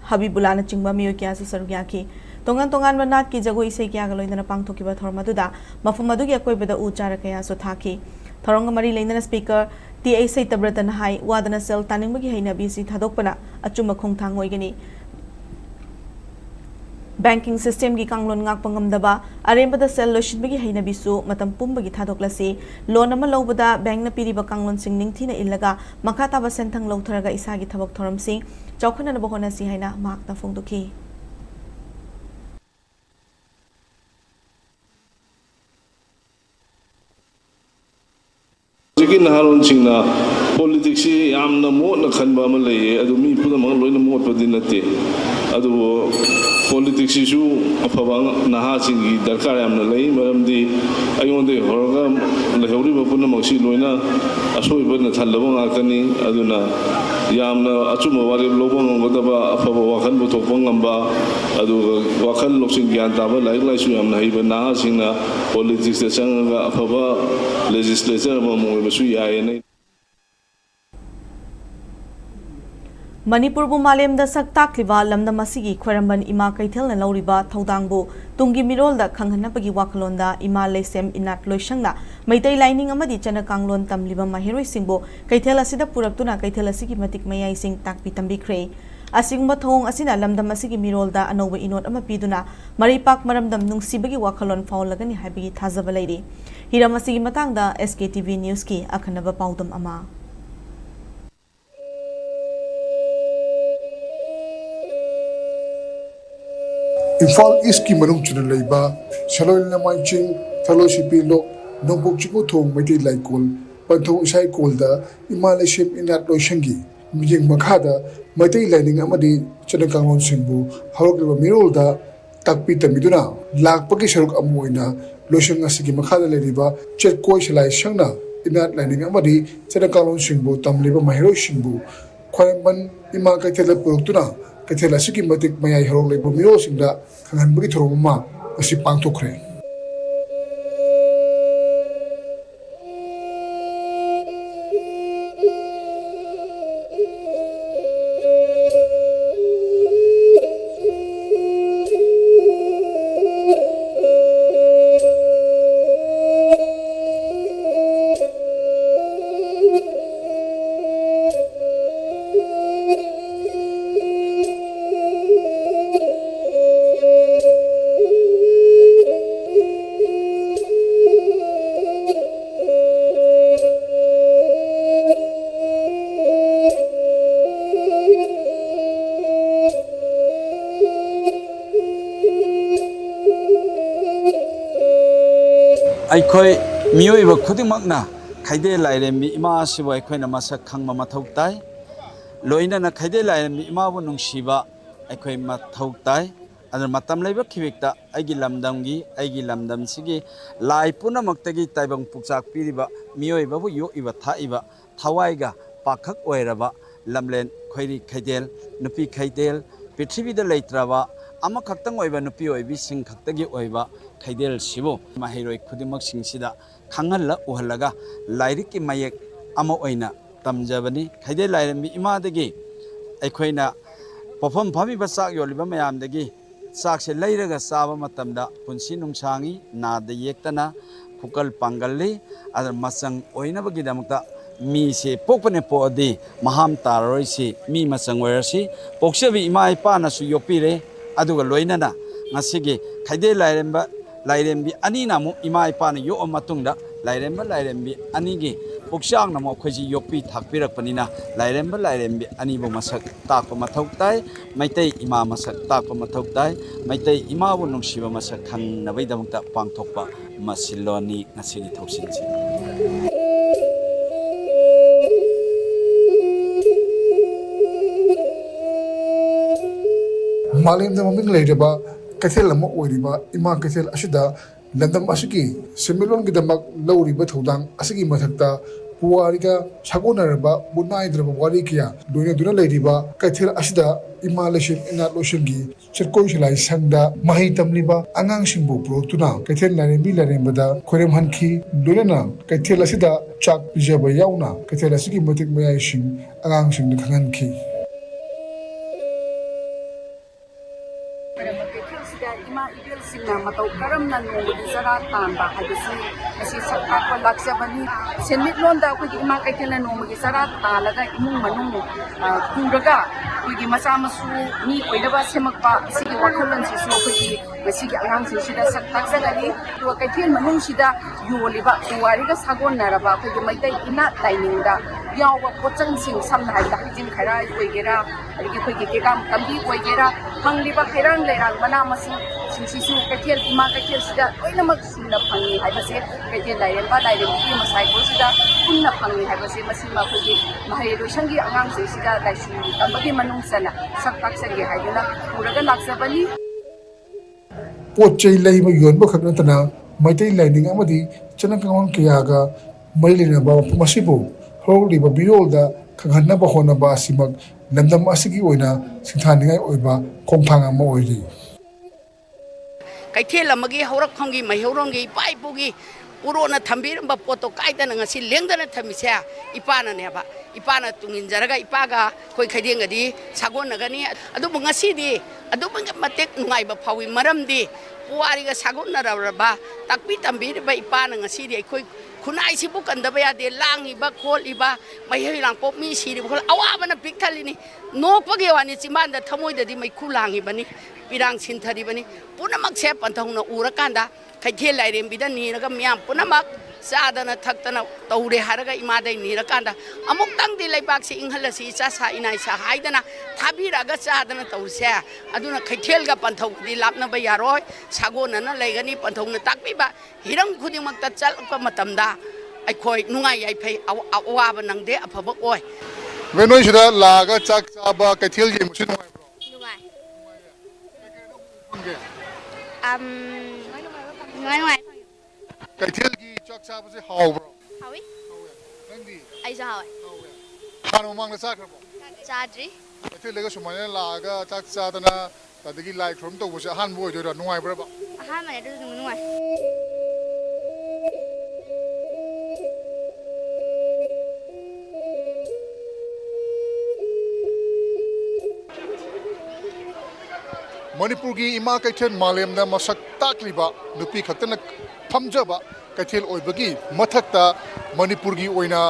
Habibullah na chingba miyo kya sa sarugya ki tongan manat ki jago isay kya galoy na pangtok iba thorma duda mafumadu ki akoy bada uchara kaya so thaki thorong mari lain na speaker ti ay say tabratan hai wadana sel taning magi hay na busy thadok pana achuma khongthang oy gani banking system gi kanglon ngak pangamdaba arembada sel LUCHINGBI hay na bisu matam pumbagi thadoklasi loan ama lobada bank na piriba kanglon singning thina illaga makata ba sentang lowtharaga isagi thabak thoram sing chawkhana na bohona si haina mak na fongduki Jikin haron singna politics yamna mo na khanba ma lei adu mi puna ma loina mo padinate adu politics su afawang naha singi darkar yamna lei maramdi ayonde horga lehori ba puna mangsi loina asoi ba na thalaba ngakani aduna yamna achuma wari lobong ngodaba afawa wakhan bo thokpang ngamba adu wakhan loksing gyan taba lai su yamna hiba naha singna politics de sanga afawa legislature ma mo ba su yae nei Manipurbu malemda sak takliba lamdam asigi khwaramban ima kaithelna lauriba thodangbu tungi mirolda khanghanapagi wakalonda ima lesem inat loisangna maitai lining amadi chana kanglon tamliba mahiroi singbo kaithela sida puraktuna kaithela sigi matik mayai sing takpi tambikre asigma thong asina lamdam asigi mirolda anoba inot ama piduna maripak maramdam nungsibagi wakalon faulagani haibigi thazaba leiri hiram asigi matangda SKTV News ki akhanaba paudam ama Imphal East ki manung chuna leiba Saloi Lamai Ching Thalo Sipilo Nongpok Chiku Thong Maitai Laikol Panthong Isai Kolda Imalaship Inat Loishangi Mijing Makhada Maitai Lining Amadi Chanakangon Simbu Harokliba Mirolda Takpi Tamiduna Lakpaki Sharuk Amoina Loishang Asiki Makhada Leriba Chet Koi Shalai Shangna Inat Lining Amadi Chanakangon Simbu Tamliba Mahiro Simbu Kwaramban Ima Kaitela Purutuna Kaithela siki matik mayai harong leibo miro singda khanganbagi thoroma asi pangthokre Aikoi miyoiba khudingmakna khaide lairembi ima sibo aikoina masak khangma mathau tai loina na khaide lairembi ima bu nungsiba aikoi mathau tai adar matam leiba khibekta aigi lamdam sigi lai punamakta taibang pukchak piriba miyoiba bu yoiba thaiba thawaiga pakhak oiraba lamlen khoiri khaidel nupi khaidel prithibida leitraba ama khaktang oiba nupi oibi sing khaktagi oiba Kaidel Sibo Mahiroi Kudimak Singsida Kangala Uhalaga Lairiki Mayek Ama Oina Tamjabani Kaidel Lairami Imadagi Equina Pofam Pami Basak Yoliba Mayamdagi Sakse Lairaga Saba Matamda Punsi Nungsangi Nada Yektana Kukal Pangali Other Masang Oinabagi Damata Mi se Popane Podi Maham Taroisi Mi Masang Wersi Poksavi Imai Panasu Yopire Aduga Loinana Nasigi Kaidel Lairamba Lairembi ani namu ima ipana yo amatungda lairembi anigi pokshang namu khoji yopi thakpirakpanina lairembi ani bo masak takpa mathau tai maitai ima masak takpa mathau tai maitai ima bo nungsiba masak khangnabai damukta pangthokpa masiloni ngasini thoksinsi Malim da maming leireba Kaithel lama oiriba ima kaithel asida landam asiki semilon gidamak lauriba thodang asiki mathakta puwariga sagonaraba bunaidraba wari kiya doina duna leiriba kaithel asida ima leshin ina loshingi cherkoi shlai sangda mahi tamliba angang singbu protuna kaithel larembada khorem hanki doina kaithel asida chak pijaba yauna kaithel asiki matik mayai sing angang singda khanganki Matau karam na nunggu di sana tanda hadisi kasi sakak walaksa bani senit londa aku di ima kaitila nunggu di sana talaga imung manung kuraga kuigi masa masu ni koida ba semak pa sigi wakalan sisu kuigi sigi angang sida sakak sagani dua kaitil manung sida yoliba tuwariga sagon naraba kuigi maitai ina taininda yawa pochang sing samna haida hijin khaira koigera adigi kuigi kekam kambi koigera hangliba khairang leirang mana masu Singsisu kaithel ima kaithel sida oinamak singna phangi haibase kaithel lairemba lairembi masai ko sida punna phangi haibase masima khoji mahai roishangi angang sida laisu tambagi manung sana saktak sangi haiduna puraga laksabani Pochai Laiba Yonba Kagantana Maitai Lining Amadi Chanakang Kiyaga Mailina Baba Masibo Holy Babiolda Kangana Bahona Basimag Namdam Asiki Oina Sinthaningai Oiba Kompanga Moiri Kaithel amagi horak khongi mai horongi pai pugi urona thambiramba poto kaidana ngasi lengdana thamise ipana neba ipana tunginjaraga ipaga koi khaidengadi sagonagani adubu ngasi di adubu matek ngaiba phawi maramdi puariga sagonaraba takpi tambirba ipana ngasi di koi khunai sibu kandaba yade langiba kholiba mai langpop mi siri khol awabana pikthalini nokpage wani chimanda thamoidadi mai khulangi bani pirang sinthari bani punamak se panthongna urakanda kaithel lairem bidan ni raga myam punamak sadana thaktana taure haraga imadai ni rakanda amuk tang di laibak si inghalasi cha sa inai sa haidana thabi raga sadana tause aduna kaithel ga panthong di lapna ba yaroi sagona na laigani panthongna takpi ba hirang khuding makta chal ka matamda ai khoi nungai ai phai awa ba nangde afaba oi venoi sida laga chak chaba kaithel je musin nungai bro nungai kaithel gi chak chaba se haw bro hawi nandi ai sa hawi khano mang na chak bro chadri kaithel lega sumanya laga chak chadana tadagi lai khrom to bose han boi do nungai bro ba ha mane du nungai Manipur ki ima kaithel malem na masak takliba nupi khaktana phamjaba kaithel oibagi mathakta Manipur gi oina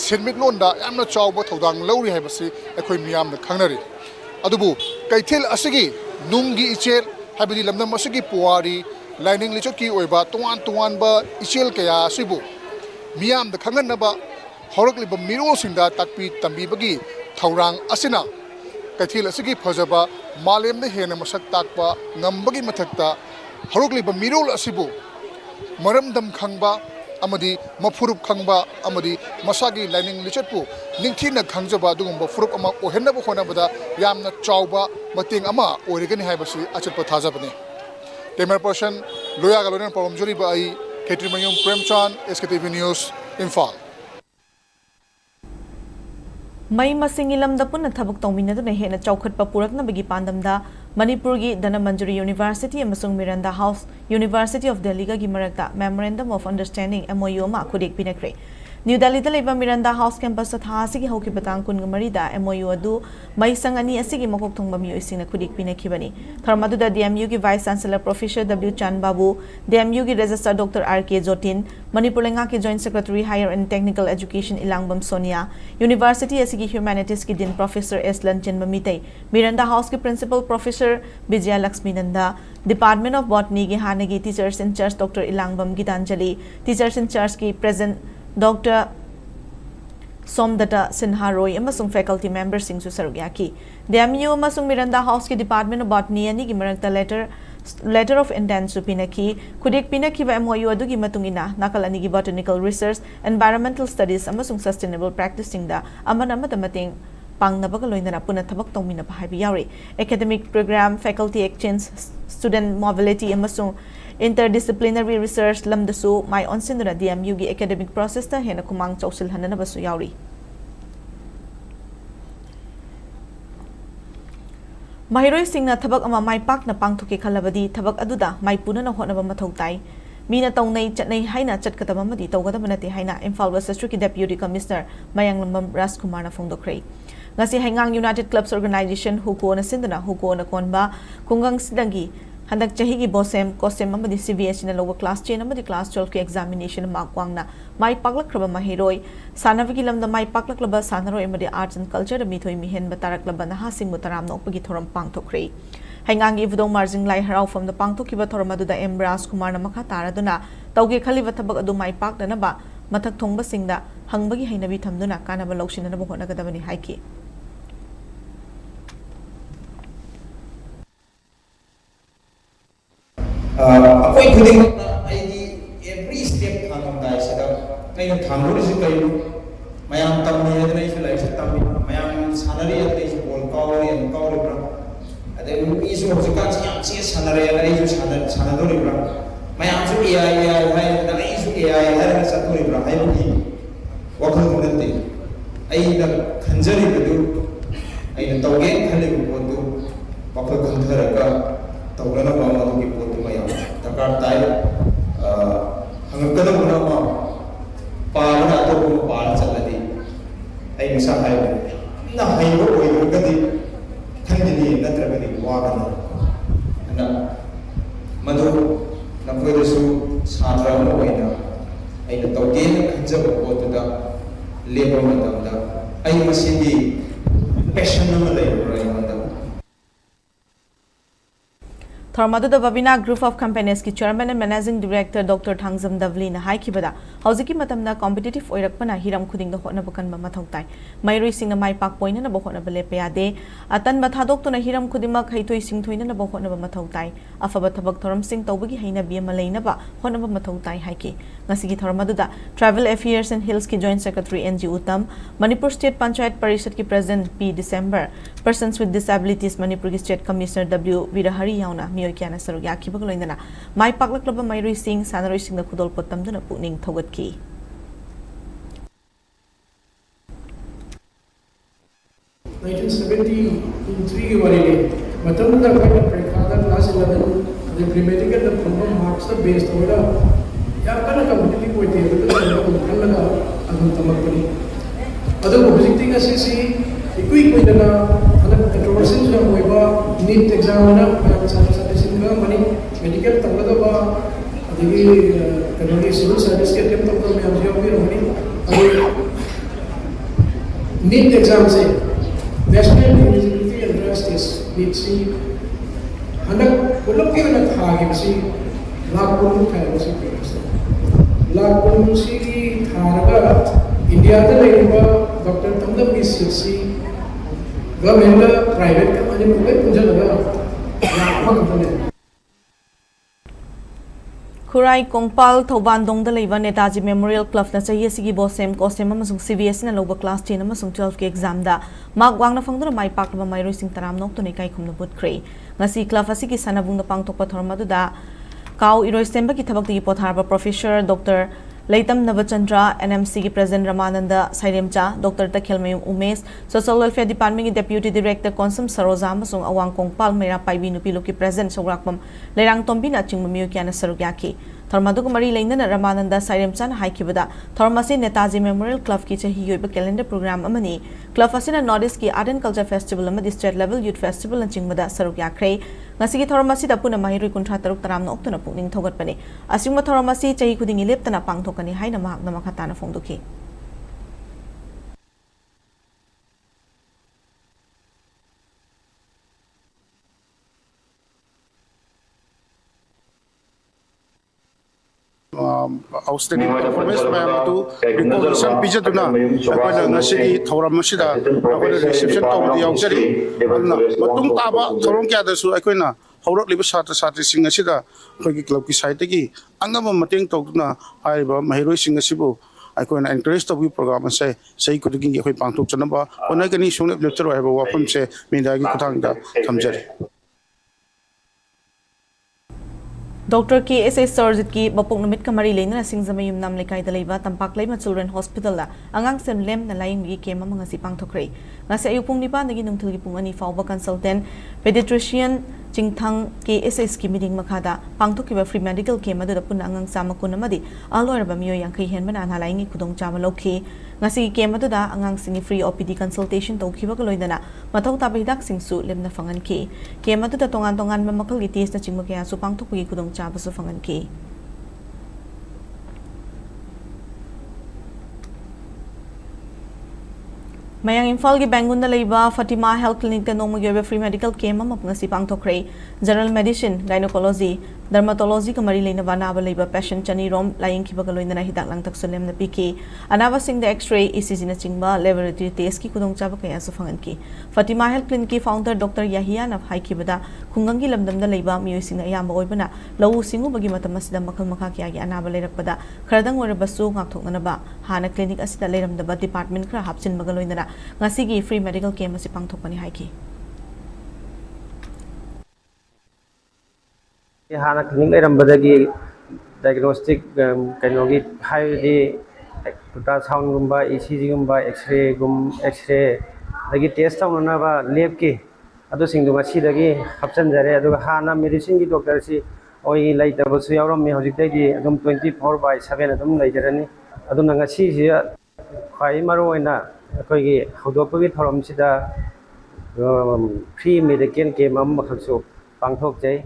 senmit londa yamna chawba thodang lawri haibasi akhoi miyam na khangnari adubu kaithel asigi nunggi ichel habidi lamdam asigi puari lining lichot ki oiba tuan ba ichel kaya sibu miyam da khanganaba horakliba miro singda takpi tambi bagi thaurang asina kaithel asigi phajaba malem na hena masak takpa ngambagi mathakta horokliba mirol asibu maramdam khangba amadi mafurup khangba amadi masagi lining lichatpu ningthina khangjaba dugumba furup ama ohenaba khonabada yamna chawba mating ama oregani haibasi achatpa thajabani camera person loya galonen pawamjori ba ai Ketrimayum Premchan SKTV News Imphal Mai masing ilamda punna thabak tongminaduna hena chawkhatpa puraknabagi pandamda Manipurgi Dhanamanjari University amasung Miranda House University of Delhi gi marakta Memorandum of Understanding MOU ma khudik pinakre New Delhi da leba Miranda House campus tha asigi hauki batang kun gamari da MOU adu mai sangani asigi makok thongba mi isina khudik pinakhibani tharmadu da DMU gi Vice Chancellor Professor W Chan Babu DMU gi Registrar Dr RK Jotin Manipur Lenga ki Joint Secretary Higher and Technical Education Ilangbam Sonia University asigi Humanities ki Dean Professor S Lanchin Mamitei Miranda House ki Principal Professor Vijaya Lakshmi Nanda Department of Botany ki Hanagi Teachers in Charge Dr Ilangbam Gitanjali Teachers in Charge ki President Dr. Somdata Sinha Roy amasung faculty members singsu sarugyaki DMU amasung Miranda House ki Department of Botany ani gi marakta letter of intent su pinaki kudik pinaki ba MOU adu gi matungina nakalani gi botanical research environmental studies amasung sustainable practicing da amana mating pangnabaga loinana puna thabak tongmina pa haibi yauri academic program faculty exchange student mobility amasung interdisciplinary research lamdasu mai onsinduna DMU gi academic process ta hena kumang chausil hanana basu yauri Mahiroi singna thabak ama mai pak na pangthuki khalabadi thabak aduda mai punana honaba mathau tai mina tawnai chatnai haina chatkataba madi tawgada banati haina Imphal West District ki Deputy Commissioner Mayanglambam Rajkumar na phongdokhrei ngasi haingang United Clubs Organization huko na sinduna huko na konba kungang sidangi handak chahi gi bosem kosem amadi CVH na lower class 10 amadi class 12 ki examination mark wangna mai paklakraba mahiroi sanavigi lamda mai paklaklaba sanaroi amadi arts and culture mi thoi mi hen bataraklaba na hasing mutaram nokpagi thoram pangthokhrei haingang ivdong marjing lai harau from the pangthokiba thoram adu da M Rajkumar na makha taraduna tawge khaliba thabak adu mai pakdana ba mathak thongba singda hangbagi hainabi thamduna kanaba lokshinana ba honagadabani haiki Apoy khuding aigi every step thamdai sada kain thamlori si kai mayam tamni adnai si lai tamni mayam sanari adnai si bol kawri bra ade isu hojikan si sanari adnai si sanadori bra mayam su iya hai na isu iya hai na saturi bra hai bi wakal khudante ai na khanjari bedu ai na tawge khali bodu wakal khantharaga tawlana ba ma ki bodu mayam takar tai hangakada buna ma नखोइदसु सात्र अमा ओइना अइना तौगेन खंजब पोतुदा लेबो मतमदा अइ मसिदी passion अमा लैबरा इमंदा Tharmadada Babina Group of Companies ki Chairman and Managing Director Dr. Thangzam Davli na hai kibada hauziki matamna competitive oirakpana hiram khuding da hotna bakan ba mathau tai mairoi sing na mai pak poina na ba hotna ba lepe ade atan ba thadok to na hiram khudima khaitoi sing thoina na ba hotna ba mathau tai afaba thabak thoram sing tawbagi haina bi ma leina ba hotna ba mathau tai hai ki ngasigi Tharmadada Travel Affairs and Hills ki Joint Secretary NG Uttam Manipur State Panchayat Parishad ki President P December Persons with Disabilities Manipur ki State Commissioner W Virahari yauna Kya Saru Yaki Bagaloina, my Paklak Club Mayri Singh, Sanari Singh the Kudol Potam Duna Puning Togat Key. 1973 वाले मतलब the point of प्रेखादा class 11 the premedical the problem marks the based होगा या कल competitive होते हैं तो कल लगा अदम तमकनी अदम ऑब्जेक्टिव असेसी इक्वी कोई दना अदम कंट्रोवर्सी जो होइबा नीट एग्जाम ना सारा मनी मेडिकल तबला बा अदगी कनोगी सिविल सर्विस के अटेम्प्ट तब तो मैं अब जो भी रहनी नीट एग्जाम से national eligibility and test test NEET सी हनक पुलप के ना था कि बसी लाख पुल था बसी लाख पुल सी थारगा इंडिया दा लेबा डॉक्टर तमदम की सीसी गवर्नमेंट प्राइवेट का मनी मुके पूजा लगा lakh company Kurai Kongpal Thoban Dong the Leva Netaji Memorial Club na chahi asigi bosem kosem amasung CBS na loba class 10 amasung 12 ke exam da mag wang na fangdura mai pakba mai roi sing taram nok to ne kai khumna but krei ngasi club asigi sanabung da pangtokpa thorma da kau iroi semba ki thabak di potharba Professor Dr. Leitam Navachandra NMC ki President Ramananda Sairemcha Dr. Takhelmayum Umesh Social Welfare Department ki Deputy Director Konsum Saroja amasung awang Kongpal Meira Paibi nupi lo ki President Sograkpam Lerang Tombi na chingma miyo kyana sarugyaki Tharmadu Mari Laina Ramananda Sairemcha na haikibada Tharmasi Netaji Memorial Club ki chahi yoiba calendar program amani Club asina Northeast ki Art and Culture Festival amadi State Level Youth Festival na chingmada sarugyakre ngasigi Tharmasi da puna mahiroi kuntra taruk taram na okto na pungning thogatpane asingma Tharmasi chahi khuding ilepta na pangthokani haina mahak na makhatana phongduki outstanding performance mayam atu recognition pijaduna akoina ngasigi thoram asida akoina reception tawdi yaujari aduna matung taba thorom kya dasu akoina haurak liba satra satri sing asida akoigi club ki site gi angama mateng tawduna aiba mahiroi sing asibu akoina encourage tawi program se sei kudigi gi khoi pangthok chanaba onagani sungne lecture aiba wafam se media gi kuthang da thamjari Dr. K.S.A. Sarjit ki bapok namit kamari lena singzamayum nam lekai dalaiba tampak laima children hospital la angang sem lem na laing gi kema mga sipang thokre ngasi ayupung ni pa nagi nungthil gi pung ani fawba consultant pediatrician chingthang K.S.A. ki meeting makhada pangthokiba free medical kema da pun angang samakun amadi aloraba miyo yangkai hen bana na laing gi khudong chama lokhi ngasi kema da angang singi free OPD consultation tawkhiba ka loidana mathau ta hidak singsu lemna fangan ki kema da tongan tongan mamakal gi test na chingma kya su pangthokgi khudong chaba su fangan ki Mayang Imphal ki Bangunda Leiba Fatima Health Clinic the Noma Yoba Free Medical Came up ngasi pangthokre General Medicine Gynecology Dermatology kamari leina banaba leiba patient chani rom laing ki bagaloina na hidak lang tak solem na piki anawa sing the x-ray ECG na chingba laboratory test ki kudong chaba kaya sa fangan ki Fatima Health Clinic ki founder Dr. Yahya na hai ki bada kungangi lamdam na leiba miyo sing na ayamba oibana lawu singu bagi matamasida makal makha kya gi anaba leirakpada khardang wara basu ngakthok na ba hana clinic asida leiram da department kra hapsin bagaloina na ngasi gi free medical camp asi pangthokani hai ki Hana clinic lerambadagi diagnostic kainogi haidi ultrasound gumba ECG gumba x-ray dagi test tawnana ba lab ki adu singdu ngasi dagi hapsan jare adu hana medicine ki doctor si oi laitaba su yawram me hojik dagi adum 24/7 adum laijarani adu ngasi si khai maro oina koi gi hodopagi thorom sida free medical camp am makhakso pangthok jai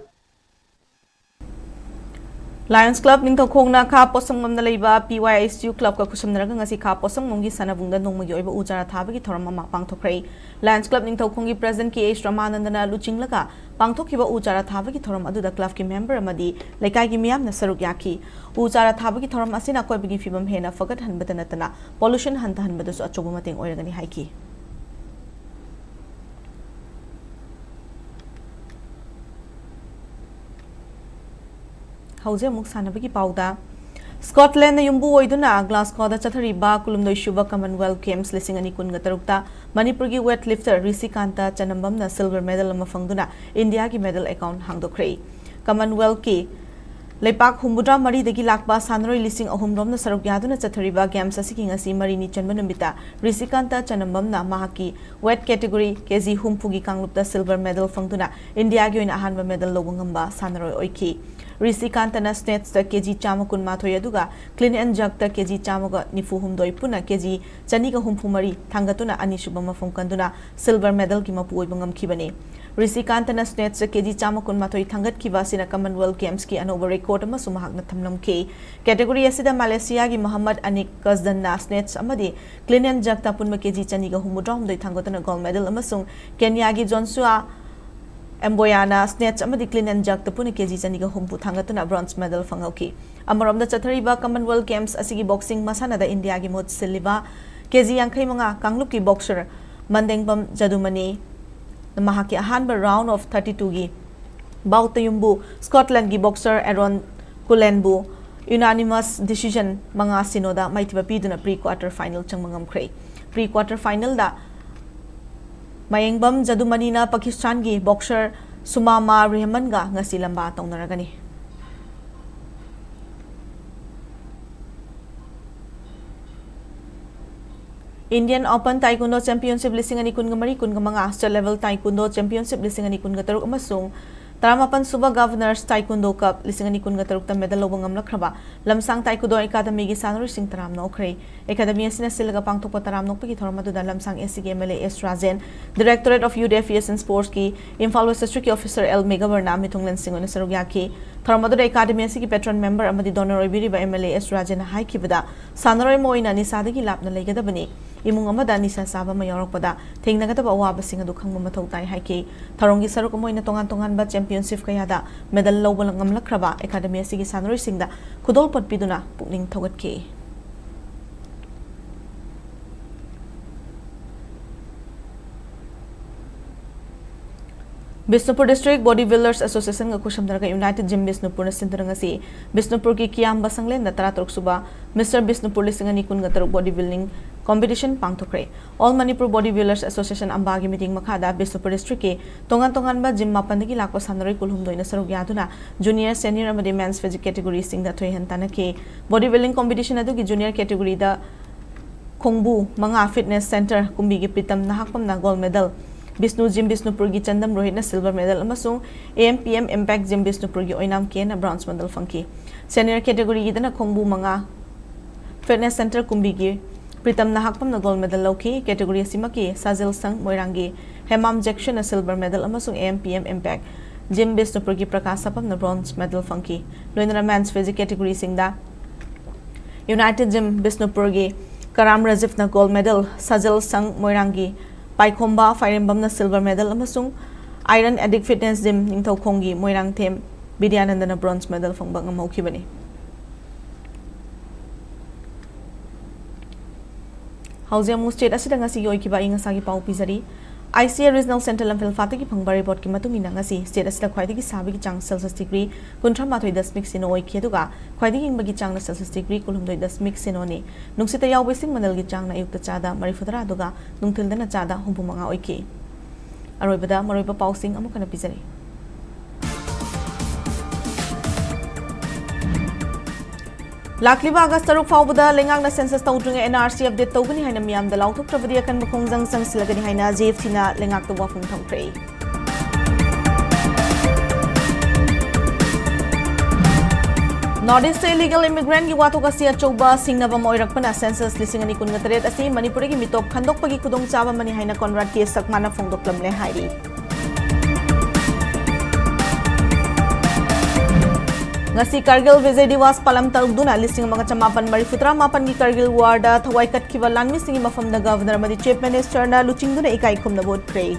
Lions Club Ningthokongna Kha Posamngam Leiba PYSU Club ka Khusumnaraga ngasi Kha Posamngam sanabungda nongmagi oiba ujara thabagi thoram ama pangthokrai. Lions Club Ningthokonggi President KH Ramanandana Luchinglaga pangthokiba ujara thabagi thoram aduda club ki member amadi laikai gi miyamna saruk yaki. Ujara thabagi thoram asina koibagi fibam hena fagat hanbata natana pollution hanta hanbadasu achobu mating oiragani haiki. Hauze amuk sanabagi pauda Scotland na yumbu oiduna Glasgow da chathariba kulumdoi shuba Commonwealth Games lisingani kun gatarukta Manipur gi weightlifter Risikanta Chanambam na silver medal ama fangduna India gi medal account hangdokhrei Commonwealth ki Leipak Humbudra Mari degi lakba sanroi lising ahum rom na saruk yaduna chathariba games asiki ngasi mari ni chanba numita Risikanta Chanambam na mahaki weight category kg humpugi kanglupta silver medal fangduna India gi oina ahanba medal lobungamba sanroi oiki Risikantana snatch ta kg chama kun mathoi aduga clean and jerk ta kg chama ga nifu humdoi puna kg chani ga humpu mari thangatuna ani suba mafum kanduna silver medal ki mapu oibangam khibani Risikantana snatch ta kg chama kun mathoi thangat khiba sina Commonwealth Games ki anover record ma sumahak na thamnam ke category asida Malaysia gi Muhammad Anik Kazdan na snatch amadi clean and jerk ta punma kg chani ga humudra humdoi thangatuna gold medal amasung Kenya gi Joshua Emboyana snatch amadi clean and jerk tapuna kg chaniga humpu thangatuna bronze medal fangauki amaramda chathariba Commonwealth Games asigi boxing masana da India gi mot siliba kg yankhai manga kanglup ki boxer Mandengbam Jadumani mahaki ahanba round of 32 gi Bautayumbu Scotland gi boxer Aaron Kulenbu unanimous decision manga sinoda maitiba piduna pre-quarter final changmangam khrei pre-quarter final da Mayengbam Jadumani na Pakistan gi boxer Sumama Rehman ga ngasi lamba tongnaragani. Indian Open Taekwondo Championship lisingani kun gamari kun gamanga state level Taekwondo Championship lisingani kun gataruk amasung Taramapan Suba Governors Taekwondo Cup lisingani kun gataruk ta medal lobangam lakraba Lamsang Taekwondo Academy gi sanru sing taram no khrei Academy asina silaga pangthokpa taram nok pagi thorma du Lamsang SCG MLA S Rajen Directorate of Youth Affairs and Sports ki Imphal West District Officer L Megavarna Mitunglen Singone sarugya ki thorma du Academy asigi patron member amadi donor oibiri ba MLA S Rajen hai kibada sanroi moina ni sadagi lapna leigadabani imung amada nisa saba ma yorokpada thengnagadaba awaba singa du khangma mathau tai haiki tharongi saruk moina tongan tongan ba championship kayada medal lobal ngamlakraba academy asigi sanroi singda khudol patpiduna pukning thogatke Bisnupur District Bodybuilders Association ga kushamdaraga United Gym Bisnupur na sindarangasi Bisnupur ki Kiam Basanglen na taraturuk suba Mr. Bisnupur lisingani kun gataruk bodybuilding competition pangthokre All Manipur Bodybuilders Association ambagi meeting makhada Bisnupur District ke tongan ba gym mapandagi lakpa sanaroi kulhumdoi na saruk yaduna junior senior amadi men's physique category singda thoihan tanake bodybuilding competition adu ki junior category da Khongbu manga fitness center kumbi gi pritam nahakpam na gold medal Bisnu Gym Bisnupur gi Chandam Rohit na silver medal amasung AMPM Impact Gym Bisnupur gi Oinam K na bronze medal fangki senior category gi dana Khongbu manga fitness center kumbi gi Pritam Nahakpam na gold medal lauki category simaki Sajil Sang Moirangi Hemam Jackson na silver medal amasung AMPM Impact Gym Bisnupur gi Prakash Sapam na bronze medal fangki loinara men's physique category singda United Gym Bisnupur gi Karam Razif na gold medal Sajil Sang Moirangi Paikhomba Fairembam na silver medal amasung Iron Addict Fitness Gym Ningthau Khonggi Moirang Them Bidyananda na bronze medal fangbang amaukibani Hauziamu state asida ngasi yoikiba ingasagi pau pizari ICA Regional Center Lamphel Fataki Phangba report ki matungina ngasi state asida khwaidagi sabi ki chang Celsius degree 38.6 sino oiki aduga khwaidagi ingbagi chang na Celsius degree 19.6 sino ni nungsita yawbe sing manal gi chang na ayukta chada marifudara aduga nungthilda na chada humpumanga oiki aroibada maroiba pausing amukana pizari Lakliba August taruk fawbada lengang na census tawdringa NRC update tawbani haina miyam da lautuk trabadi akan bakongjang sang silagani haina JFT na lengak tawa fung thongprei Northeast illegal immigrant ki wato kasi achoba singnaba moirakpana census lisingani kungatret asi Manipur gi mitop khandokpagi khudong chaba mani haina Conrad K Sakmana phongdoklamle hairi ngasi Kargil Diwas palam talugduna listing mga chamapan marifutra mapan gi Kargil warda thawai katkiba lanmi singi mafam na governor madi chief minister na luchingduna ikai khum na vote pray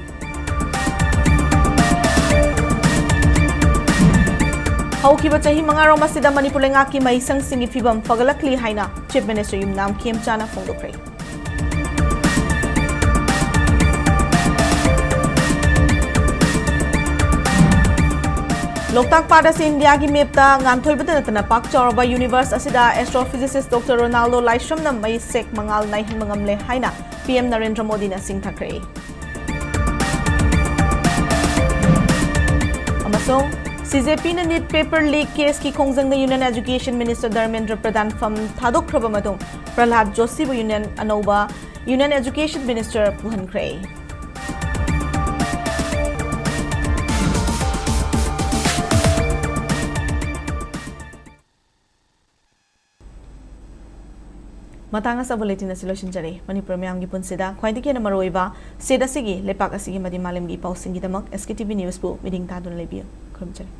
haukiba chahi mga roma sida Manipur lengaki mai sang singi fibam fagalakli haina chief minister yumnam khemchana phongdo pray Loktak pada si India ki mapta nganthoi bata na pak chorba universe asida Astrophysics Dr. Ronaldo Laishram na mai sek mangal naihin mangamle haina PM Narendra Modi na singthakre. Amasong CJP na NEET paper leak case ki khongjang na Union Education Minister Dharmendra Pradhan fam thadok khraba matong Prahlad Joshi bu Union Education Minister puhankre. Matanga sa bulletin na silosin jare Manipur mayam gi punsida khwaidiki na maroiba seda sigi lepak asigi madi malam gi pausing gi damak SKTV News bu miding tadun lebiyo khrum jare